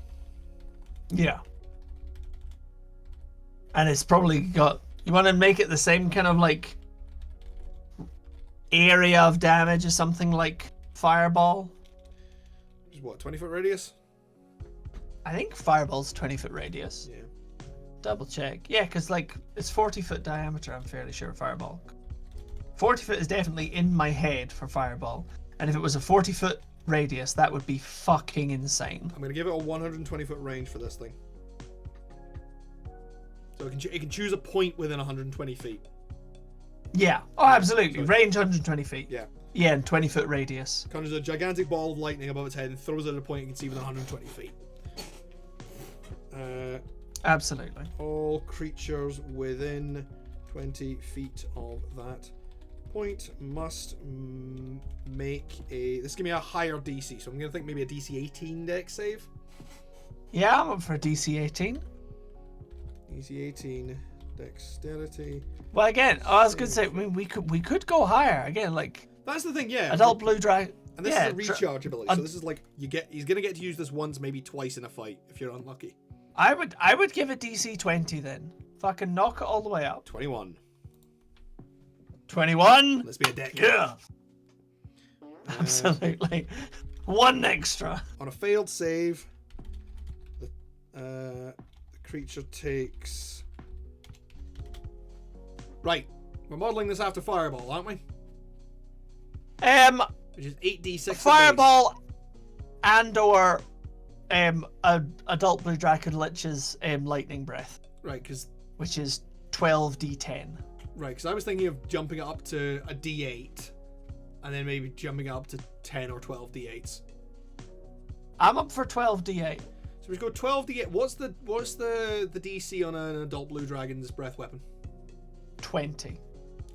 Yeah. And it's probably got... You want to make it the same kind of like area of damage as something like Fireball? Which is what, 20-foot radius? I think Fireball's 20-foot radius. Yeah. Double check. Yeah, because like it's 40-foot diameter, I'm fairly sure, Fireball. 40-foot is definitely in my head for Fireball. And if it was a 40-foot radius, that would be fucking insane. I'm going to give it a 120-foot range for this thing. So it can choose a point within 120 feet. Yeah. Oh, absolutely. So- Range 120 feet. Yeah. Yeah, and 20-foot radius. Conjures a gigantic ball of lightning above its head and throws it at a point you can see within 120 feet. Absolutely. All creatures within 20 feet of that point must make a... This is going to be a higher DC, so I'm going to think maybe a DC 18 dex save. Yeah, I'm up for DC 18. DC 18 dexterity. Well, again, I was going to say, I mean, we could go higher. Again, like, That's the thing, yeah. adult blue dragon. And this Yeah, is a recharge ability, so this is like he's gonna get to use this once, maybe twice in a fight if you're unlucky. I would give it DC 20 then. Fucking knock it all the way up. 21. 21. Let's be a dick. Yeah. Absolutely. One extra. On a failed save, the creature takes. Right, we're modeling this after Fireball, aren't we? Which is 8d6. Fireball and/or Adult Blue Dragon Lich's Lightning Breath. Right, because. Which is 12d10. Right, because I was thinking of jumping it up to a d8, and then maybe jumping it up to 10 or 12 d8s. I'm up for 12d8. So we go 12 d8. What's the DC on an Adult Blue Dragon's breath weapon? 20.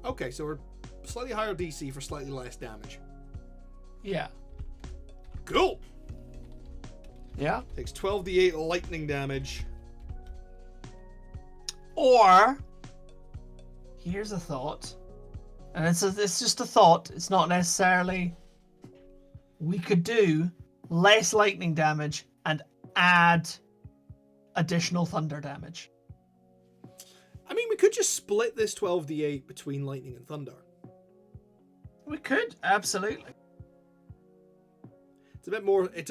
Okay, so we're slightly higher DC for slightly less damage. Yeah. Cool. Yeah. Takes 12 d8 lightning damage. Or, here's a thought, and it's just a thought. It's not necessarily. We could do less lightning damage and add additional thunder damage. I mean, we could just split this 12 d8 between lightning and thunder. We could, absolutely. It's a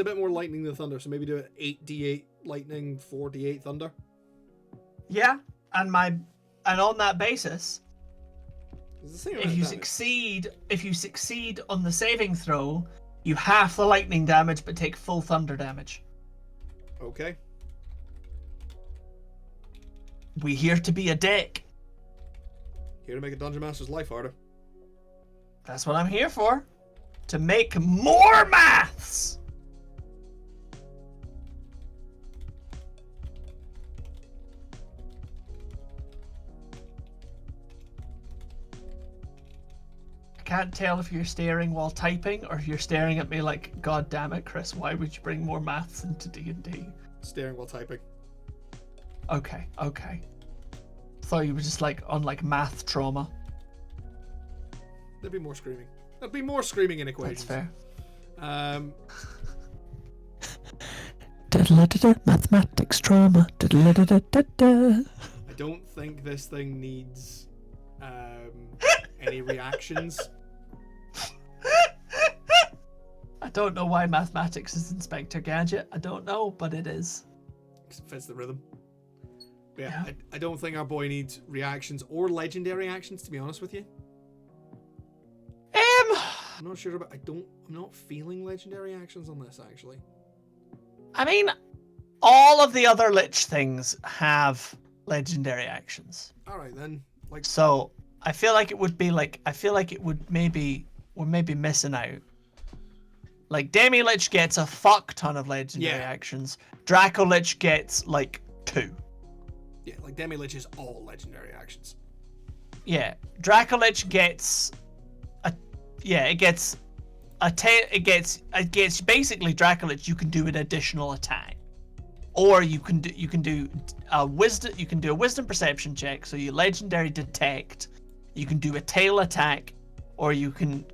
bit more lightning than thunder, so maybe do it 8 d8 lightning, 4 d8 thunder. Yeah, and on that basis, if you succeed on the saving throw, you half the lightning damage but take full thunder damage. Okay. We here to be a dick. Here to make a Dungeon Master's life harder. That's what I'm here for. To make more maths! I can't tell if you're staring while typing or if you're staring at me like, God damn it, Chris, why would you bring more maths into D&D? Staring while typing. Okay. Thought you were just like on like math trauma. There'd be more screaming. There'd be more screaming in equations. That's fair. Mathematics trauma. I don't think this thing needs any reactions. I don't know why mathematics is Inspector Gadget. I don't know, but it is. Because it fits the rhythm. But yeah, I don't think our boy needs reactions or legendary actions, to be honest with you. I'm not sure about. I'm not feeling legendary actions on this, actually. I mean, all of the other Lich things have legendary actions. Alright then. So I feel like it would be like we're maybe missing out. Like Demi Lich gets a fuck ton of legendary actions. Draco Lich gets like 2. Yeah, like Demi Lich is all legendary actions. Yeah, Draco Lich gets it gets basically Draco Lich. You can do an additional attack, or you can do a wisdom perception check. So you legendary detect. You can do a tail attack, or you can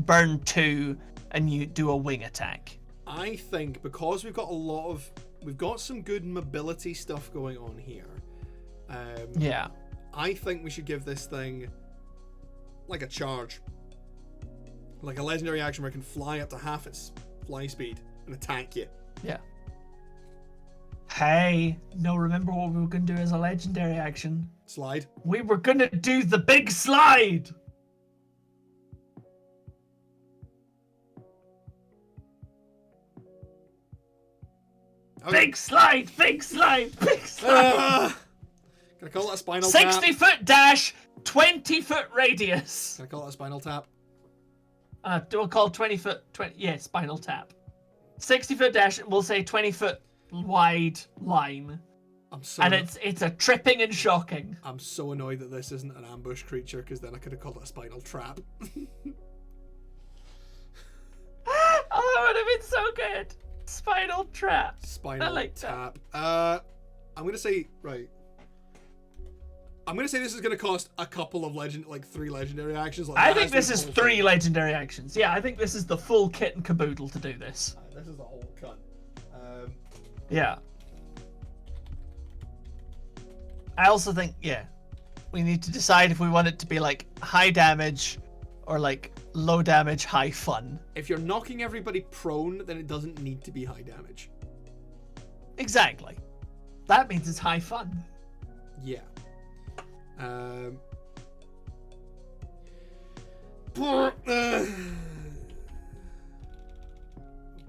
burn 2 and you do a wing attack. I think because we've got some good mobility stuff going on here. I think we should give this thing like a charge. Like a legendary action where it can fly up to half its fly speed and attack you. Yeah. Hey, no, remember what we were going to do as a legendary action? Slide. We were going to do the big slide! Okay. Big slide! Big slide! Big slide! Can I call it a spinal tap? 60-foot dash, 20-foot radius. Can I call it a spinal tap? Do I call 20-foot? Yeah, spinal tap. 60-foot dash, we'll say 20-foot wide line. It's a tripping and shocking. I'm so annoyed that this isn't an ambush creature, because then I could have called it a spinal trap. Oh, that would have been so good. Spinal trap. Spinal I like tap. That. I'm gonna say right. I'm gonna say this is gonna cost a couple of 3 legendary actions. Like, I that think has this to be is the whole 3 thing. legendary actions. Yeah, I think this is the full kit and caboodle to do this. This is the whole cut. Yeah. I also think, yeah, we need to decide if we want it to be like high damage or like low damage, high fun. If you're knocking everybody prone, then it doesn't need to be high damage. Exactly. That means it's high fun. Yeah.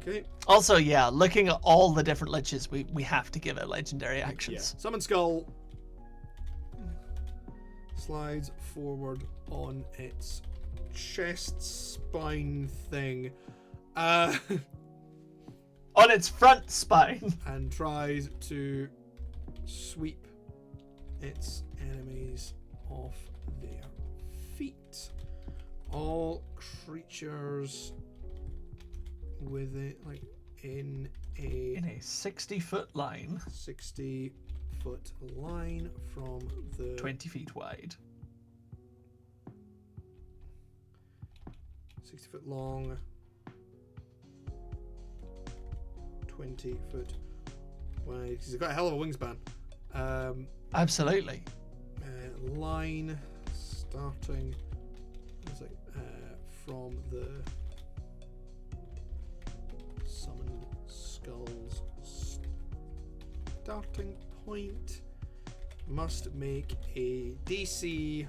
Okay. Also, yeah, looking at all the different liches, we have to give it legendary Yeah. actions. Summon Skull slides forward on its chest spine thing. On its front spine. And tries to sweep its enemies off their feet. All creatures with it, like in a 60-foot line. 60-foot line from the 20 feet wide. 60-foot long, 20-foot wide. Because he's got a hell of a wingspan. Absolutely. Line starting from the summoned skull's starting point. Must make a DC.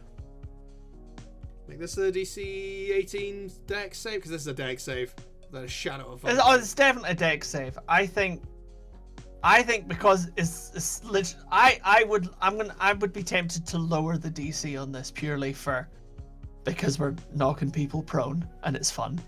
Make this a DC 18 dex save, because this is a dex save. That is shadow of. It's definitely a dex save. I think because it's I would be tempted to lower the DC on this purely because we're knocking people prone and it's fun.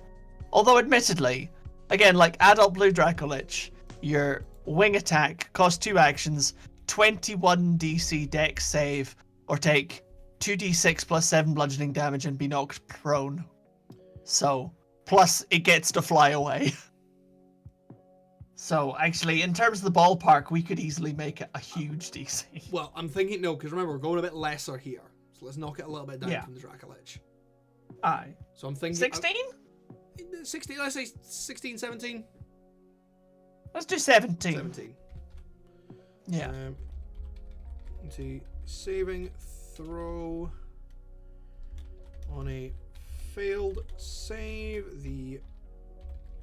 Although admittedly, again, like adult blue Dracolich, your wing attack costs 2 actions, 21 DC dex save, or take 2d6 plus 7 bludgeoning damage and be knocked prone. So, plus it gets to fly away. So, actually, in terms of the ballpark, we could easily make it a huge DC. Well, I'm thinking no, because remember, we're going a bit lesser here. So let's knock it a little bit down Yeah. from the Dracolich. Aye. So I'm thinking 16? 16, let's say 16, 17. Let's do 17. 17. Yeah. Let's see, saving throw on a failed save. The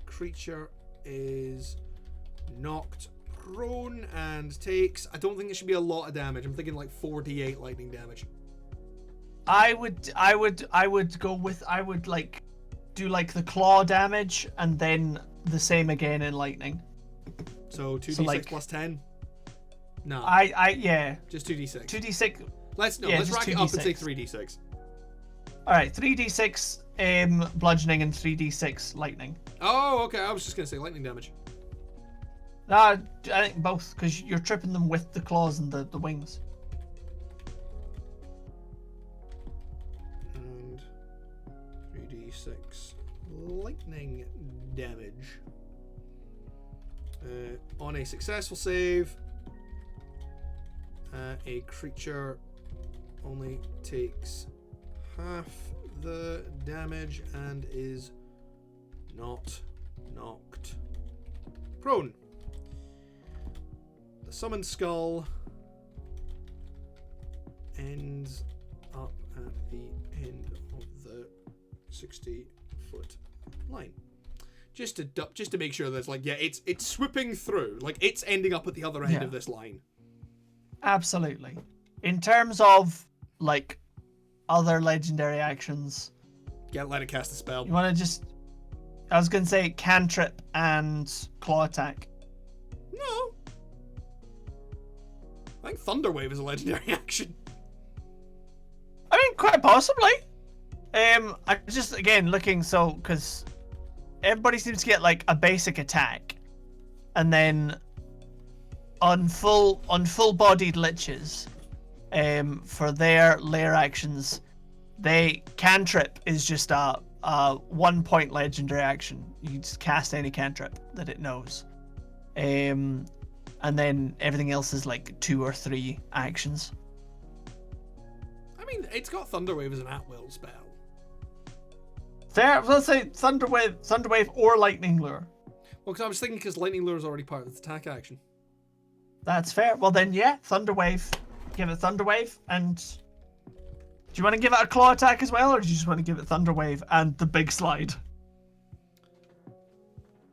creature is knocked prone and takes. I don't think it should be a lot of damage. I'm thinking like 4d8 lightning damage. I would like do like the claw damage and then the same again in lightning. So 2d6 like- plus 10. No, Yeah. just 2d6. 2d6. Let's yeah, let's just rack it up and say 2d6. 3d6. All right, 3d6 bludgeoning and 3d6 lightning. Oh, okay. I was just gonna say lightning damage. I think both, because you're tripping them with the claws and the wings. And 3d6 lightning damage. On a successful save, a creature only takes half the damage and is not knocked prone. The summoned skull ends up at the end of the 60-foot line. Just to make sure that it's swooping through, like it's ending up at the other end Yeah. of this line. Absolutely. In terms of like other legendary actions, Let it cast a spell. you want to I was gonna say cantrip and claw attack. No. I think Thunderwave is a legendary action. I mean, quite possibly. I'm just again looking because everybody seems to get like a basic attack, and then on full-bodied liches, for their lair actions, they cantrip is just a 1-point legendary action. You just cast any cantrip that it knows, and then everything else is like 2 or 3 actions. It's got Thunderwave as an at-will spell. Fair. Let's say Thunderwave or Lightning Lure. Well, because I was thinking because Lightning Lure is already part of its attack action. That's fair. Well then, yeah, Thunderwave. Give it Thunderwave, and do you want to give it a claw attack as well, or do you just want to give it Thunderwave and the big slide?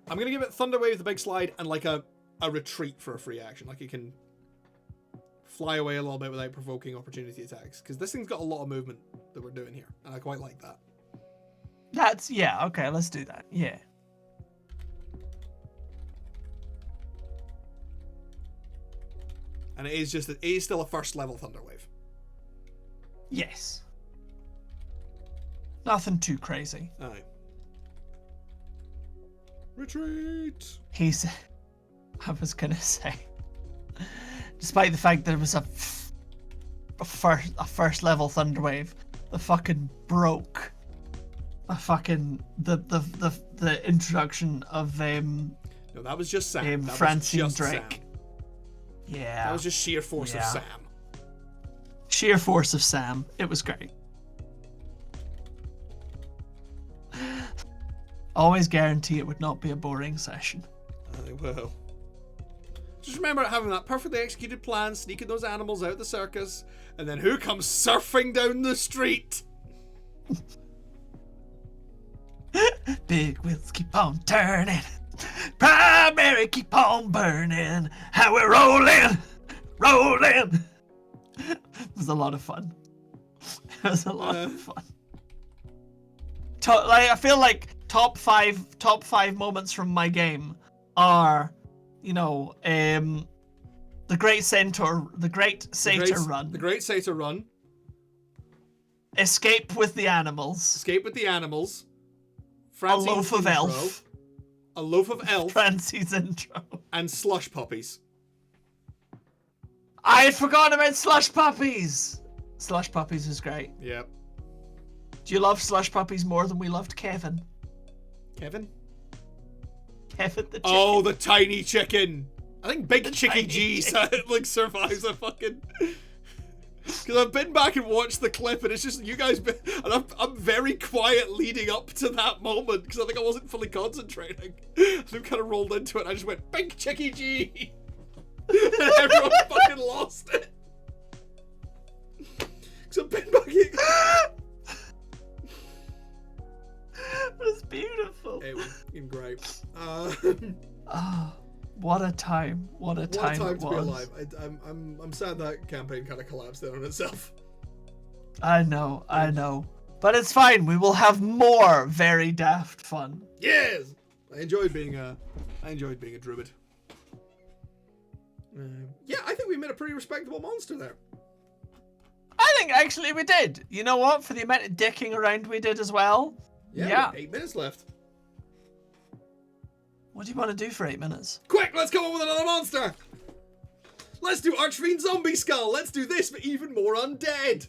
I'm gonna give it Thunderwave, the big slide, and like a retreat for a free action. Like it can fly away a little bit without provoking opportunity attacks. Because this thing's got a lot of movement that we're doing here, and I quite like that. Yeah, okay, let's do that. Yeah. And it is still a first level Thunderwave. Yes. Nothing too crazy. Aye. Retreat! I was gonna say, despite the fact that it was a first level Thunderwave, the fucking broke the introduction of No, that was just Sam. That Francine was just Drake. Sam. Yeah. That was just sheer force of Sam. Sheer force of Sam. It was great. Always guarantee it would not be a boring session. I will. Just remember having that perfectly executed plan, sneaking those animals out the circus, and then who comes surfing down the street? Big wheels keep on turning. Primary keep on burning. How we're rolling. It was a lot of fun. It was a lot of fun. I feel like top five moments from my game are, the Great Satyr Run. The Great Satyr Run. Escape with the Animals. Francie's A Loaf of intro, Elf. A Loaf of Elf. Francie's intro. And Slush Puppies. I had forgotten about Slush Puppies. Slush Puppies is great. Yep. Do you love Slush Puppies more than we loved Kevin? Kevin the chicken. Oh, the tiny chicken. I think Big Chicky G survives a fucking... Because I've been back and watched the clip, and it's just you guys... And I'm very quiet leading up to that moment, because I think I wasn't fully concentrating. So I kind of rolled into it, and I just went, Big Chicky G! And everyone fucking lost it. Because I've been back in... It was beautiful. It was great. What a time! What a time to it be was. alive. I'm sad that campaign kind of collapsed in on itself. I know, but it's fine. We will have more very daft fun. Yes, I enjoyed being a druid. Yeah, I think we made a pretty respectable monster there. I think actually we did. You know what? For the amount of dicking around we did as well. Yeah. 8 minutes left. What do you want to do for 8 minutes? Quick, let's come up with another monster. Let's do Archfiend Zombie Skull. Let's do this for even more undead.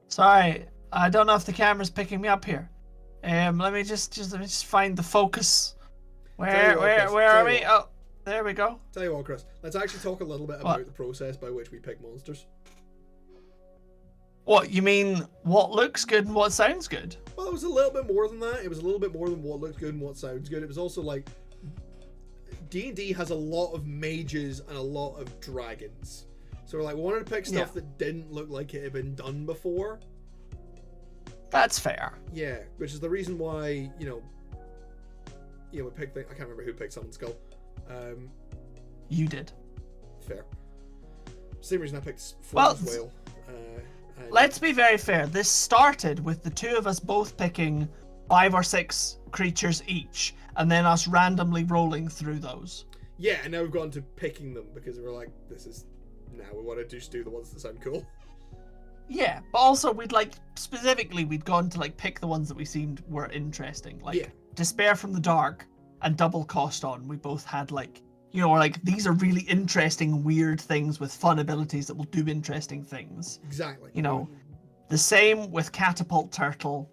Sorry, I don't know if the camera's picking me up here. Let me just find the focus. Where are we? Oh, there we go. Tell you what, Chris. Let's actually talk a little bit about the process by which we pick monsters. What, you mean what looks good and what sounds good? Well, it was a little bit more than that. It was a little bit more than what looks good and what sounds good. It was also like D&D has a lot of mages and a lot of dragons. So we're like, we wanted to pick stuff that didn't look like it had been done before. That's fair. Yeah, which is the reason why, we picked I can't remember who picked Summon Skull. You did. Fair. Same reason I picked Flameless Whale. Let's be very fair. This started with the two of us both picking 5 or 6 creatures each, and then us randomly rolling through those. Yeah, and now we've gone to picking them because we're like, now we want to just do the ones that sound cool. Yeah, but also we'd gone to pick the ones that we seemed were interesting. Despair from the Dark and Double Cost On. We both had these are really interesting, weird things with fun abilities that will do interesting things. Exactly. The same with Catapult Turtle.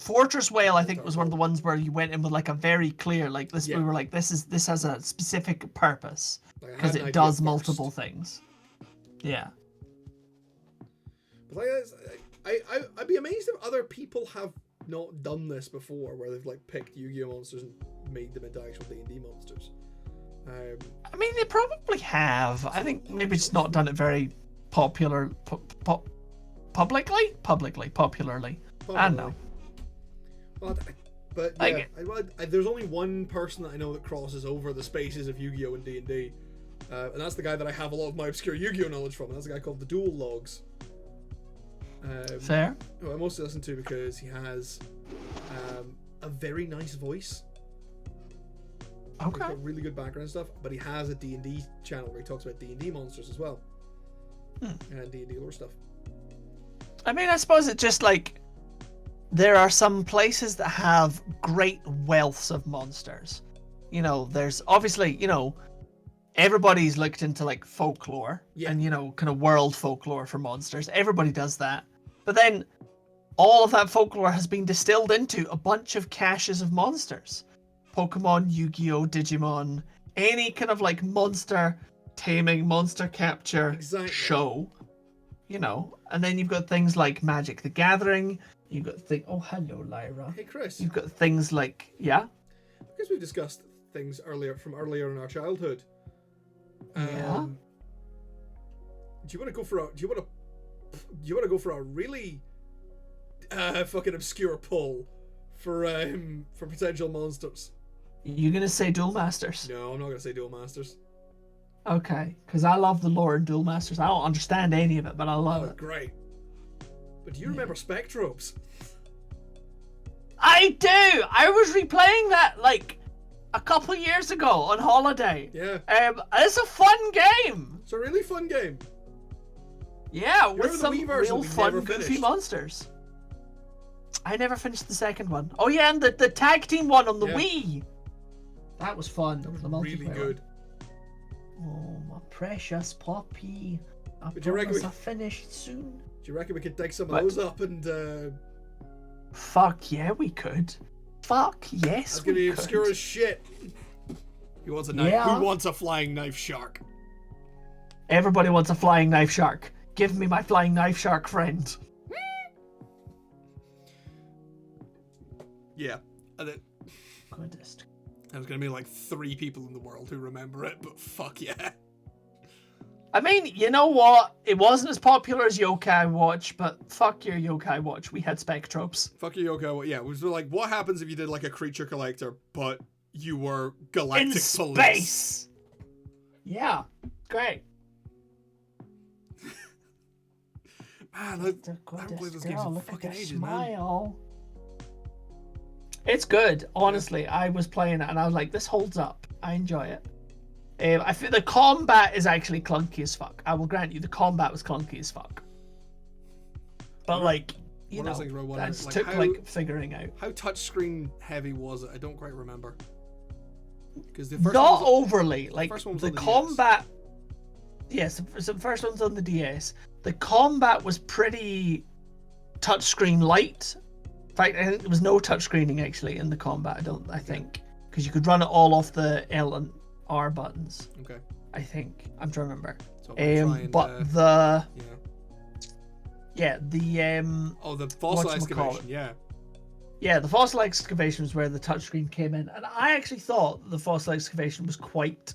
Fortress Whale, I think, was one of the ones where you went in with like a very clear, like this. Yeah. We were like, this has a specific purpose Like, I had because an it idea does first. multiple things. Yeah. But like, I'd be amazed if other people have not done this before, where they've like picked Yu-Gi-Oh monsters and made them into actual D&D monsters. I mean, they probably have. I think maybe it's not done it very popularly. I don't know. Well, but yeah, Like- there's only one person that I know that crosses over the spaces of Yu-Gi-Oh and D&D, and that's the guy that I have a lot of my obscure Yu-Gi-Oh knowledge from. And that's a guy called the Dual Logs. Fair. Who I mostly listen to because he has a very nice voice. He's Okay. got really good background stuff, but he has a D&D channel where he talks about D&D monsters as well, and D&D lore stuff. I mean, I suppose it's just like there are some places that have great wealths of monsters. You know, there's obviously, you know, everybody's looked into like folklore and, you know, kind of world folklore for monsters. Everybody does that. But then all of that folklore has been distilled into a bunch of caches of monsters. Pokemon, Yu-Gi-Oh, Digimon, any kind of like monster taming, monster capture show, you know. And then you've got things like Magic the Gathering. You've got oh, hello, Lyra. Hey, Chris. You've got things like, yeah? Because we've discussed things earlier in our childhood. Yeah. Do you want to go for a really fucking obscure pull for potential monsters? You gonna say Duel Masters? No, I'm not gonna say Duel Masters. Okay, because I love the lore in Duel Masters. I don't understand any of it, but I love it. Great. But do you remember Spectrobes? I do! I was replaying that like a couple years ago on holiday. Yeah. It's a fun game. It's a really fun game. Yeah, remember with the some Wii version real we fun, never goofy finished? monsters. I never finished the second one. Oh yeah, and the tag team one on the Yeah. Wii. That was fun. That was the really multiplayer good. one. Oh, my precious Poppy. I But do you reckon promise we- I'll finish soon. Do you reckon we could dig some of What? those up and Fuck yeah, we could. Fuck yes, that's gonna we be could. obscure as shit. Who wants a knife? Yeah. Who wants a flying knife shark? Everybody wants a flying knife shark. Give me my flying knife shark friend. Yeah. And it, Goodest. there's gonna be like 3 people in the world who remember it, but fuck yeah. I mean, you know what? It wasn't as popular as Yokai Watch, but fuck your Yokai Watch. We had Spectrobes. Fuck you, Yoko. Yeah, it was like, what happens if you did like a creature collector, but you were galactic In police? space. Yeah, great. Man, I haven't played this game in Look at fucking that ages, man. smile. It's good, honestly. I was playing it and I was like, this holds up. I enjoy it. I feel the combat is actually clunky as fuck. I will grant you, the combat was clunky as fuck. But like, you One know, of those things where I wonder, that just like, took how- like figuring out. How touchscreen heavy was it? I don't quite remember. Because the first Not one was, overly. Like first one was the on the DS. combat. Yes, the first one's on the DS. The combat was pretty touchscreen light. In fact, I think there was no touchscreening actually in the combat. I think because you could run it all off the L and R buttons. okay. I think I'm trying to remember. So I'm gonna try and, But the yeah. the Oh, the fossil whatchamacallit? excavation. Yeah. the fossil excavation was where the touchscreen came in, and I actually thought the fossil excavation was quite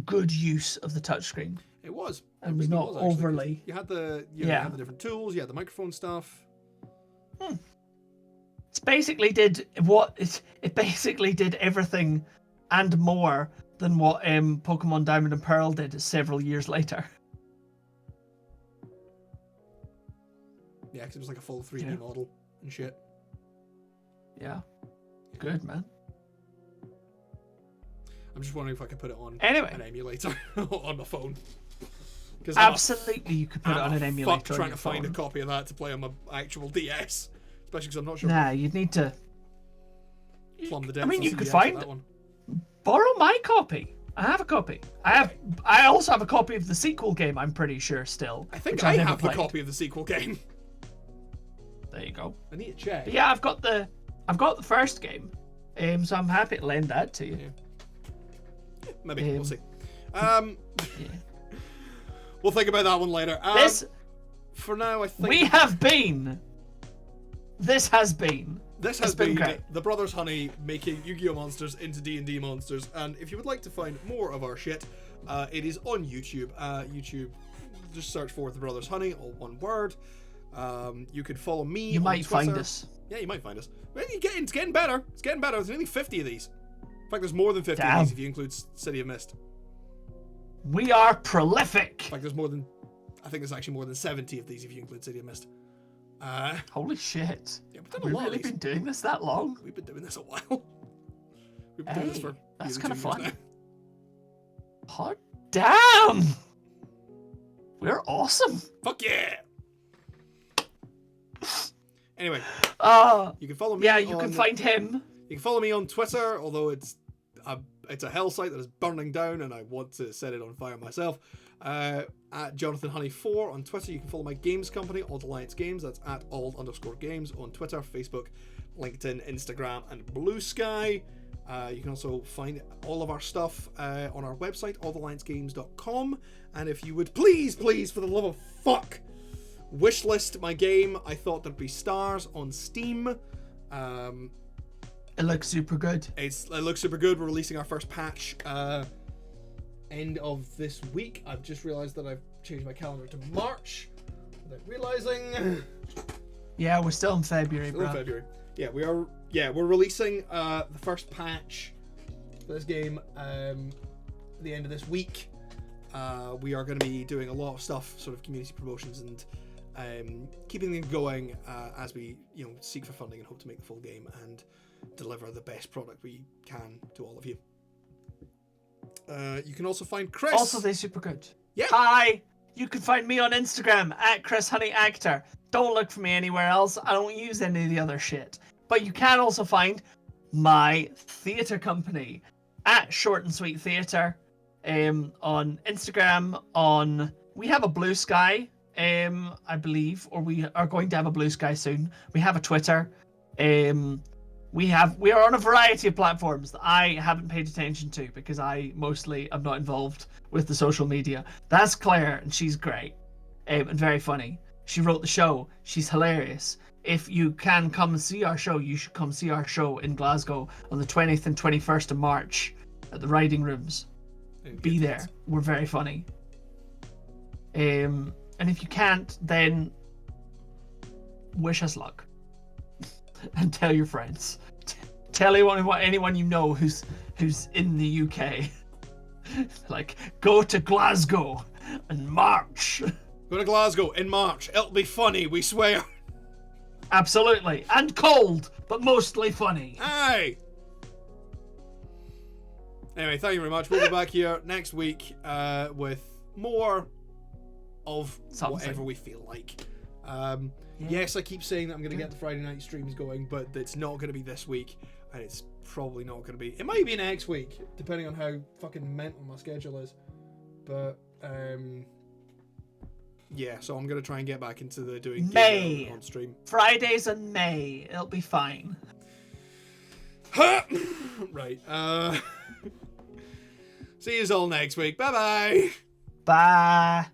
good use of the touchscreen. It was. And was really not actually, 'cause overly. You had the you had the different tools. You had the microphone stuff. It's basically did what it basically did everything and more than what Pokemon Diamond and Pearl did several years later. Yeah, because it was like a full 3D Yeah. model and shit. Yeah. Good, man. I'm just wondering if I could put it on Anyway. an emulator on my phone. Because Absolutely, you could put it on an emulator. Fuck on trying your to find a phone. copy of that to play on my actual DS. Especially because I'm not sure Nah, you'd need to plumb the I depths mean, on you the could DS find of that one. borrow my copy. I have a copy. I also have a copy of the sequel game, I'm pretty sure still. I think which I I've never have the played. copy of the sequel game. There you go. I need to check. But yeah, I've got the first game, so I'm happy to lend that to you. Yeah. Maybe we'll see. Yeah. We'll think about that one later. This for now, I think we have been. This has been. This has It's been been great. the Brothers Honey making Yu-Gi-Oh monsters into D&D monsters, and if you would like to find more of our shit, it is on YouTube. YouTube, just search for the Brothers Honey, all one word. You can follow me. You on might Twitter. find us. Yeah, you might find us. Well, it's getting better. It's getting better. There's nearly 50 of these. In fact, there's more than 50 Damn. of these if you include City of Mist. We are prolific. In fact, there's more than, I think there's actually more than 70 of these if you include City of Mist. Holy shit. Yeah, we've Have done we a lot really of these. been doing this that long? We've been doing this a while. We've been doing this Hey, for that's nearly kinda 2 years fun. now. Hot damn! We're awesome. Fuck yeah! Anyway, you can follow me. Yeah, you can on- find him. You can follow me on Twitter, although it's a hell site that is burning down, and I want to set it on fire myself. At Jonathan Honey 4 on Twitter. You can follow my games company, Ald Alliance Games. That's at Ald_Games on Twitter, Facebook, LinkedIn, Instagram, and Blue Sky. You can also find all of our stuff on our website, aldalliancegames.com. And if you would please, for the love of fuck, wishlist my game I Thought There'd Be Stars on Steam. It looks super good. It looks super good. We're releasing our first patch end of this week. I've just realized that I've changed my calendar to March without realizing. Yeah, we're still in February, Still bro. in February. Yeah, we are. Yeah, we're releasing the first patch for this game at the end of this week. We are going to be doing a lot of stuff, sort of community promotions and keeping them going as we, seek for funding and hope to make the full game and deliver the best product we can to all of you. You can also find Chris. Also, they're super good. Yeah. Hi! You can find me on Instagram at Chris Honey Actor. Don't look for me anywhere else. I don't use any of the other shit. But you can also find my theatre company at Short and Sweet Theatre on Instagram. We have a Blue Sky, I believe, or we are going to have a Blue Sky soon. We have a Twitter. We are on a variety of platforms that I haven't paid attention to because I mostly am not involved with the social media. That's Claire, and she's great and very funny. She wrote the show. She's hilarious. If you can come and see our show, you should come see our show in Glasgow on the 20th and 21st of March at the Riding Rooms. Be there. We're very funny. And if you can't, then wish us luck. And tell your friends. Tell anyone you know who's in the UK. Like, go to Glasgow and March. Go to Glasgow in March. It'll be funny, we swear. Absolutely. And cold, but mostly funny. Aye. Anyway, thank you very much. We'll be back here next week with more of Something. whatever we feel like. Yes, I keep saying that I'm going to get the Friday night streams going, but it's not going to be this week, and it's probably not going to be. It might be next week, depending on how fucking mental my schedule is. But yeah, so I'm going to try and get back into the doing May. on stream. Fridays in May. It'll be fine. Right. See you all next week. Bye bye. Bye.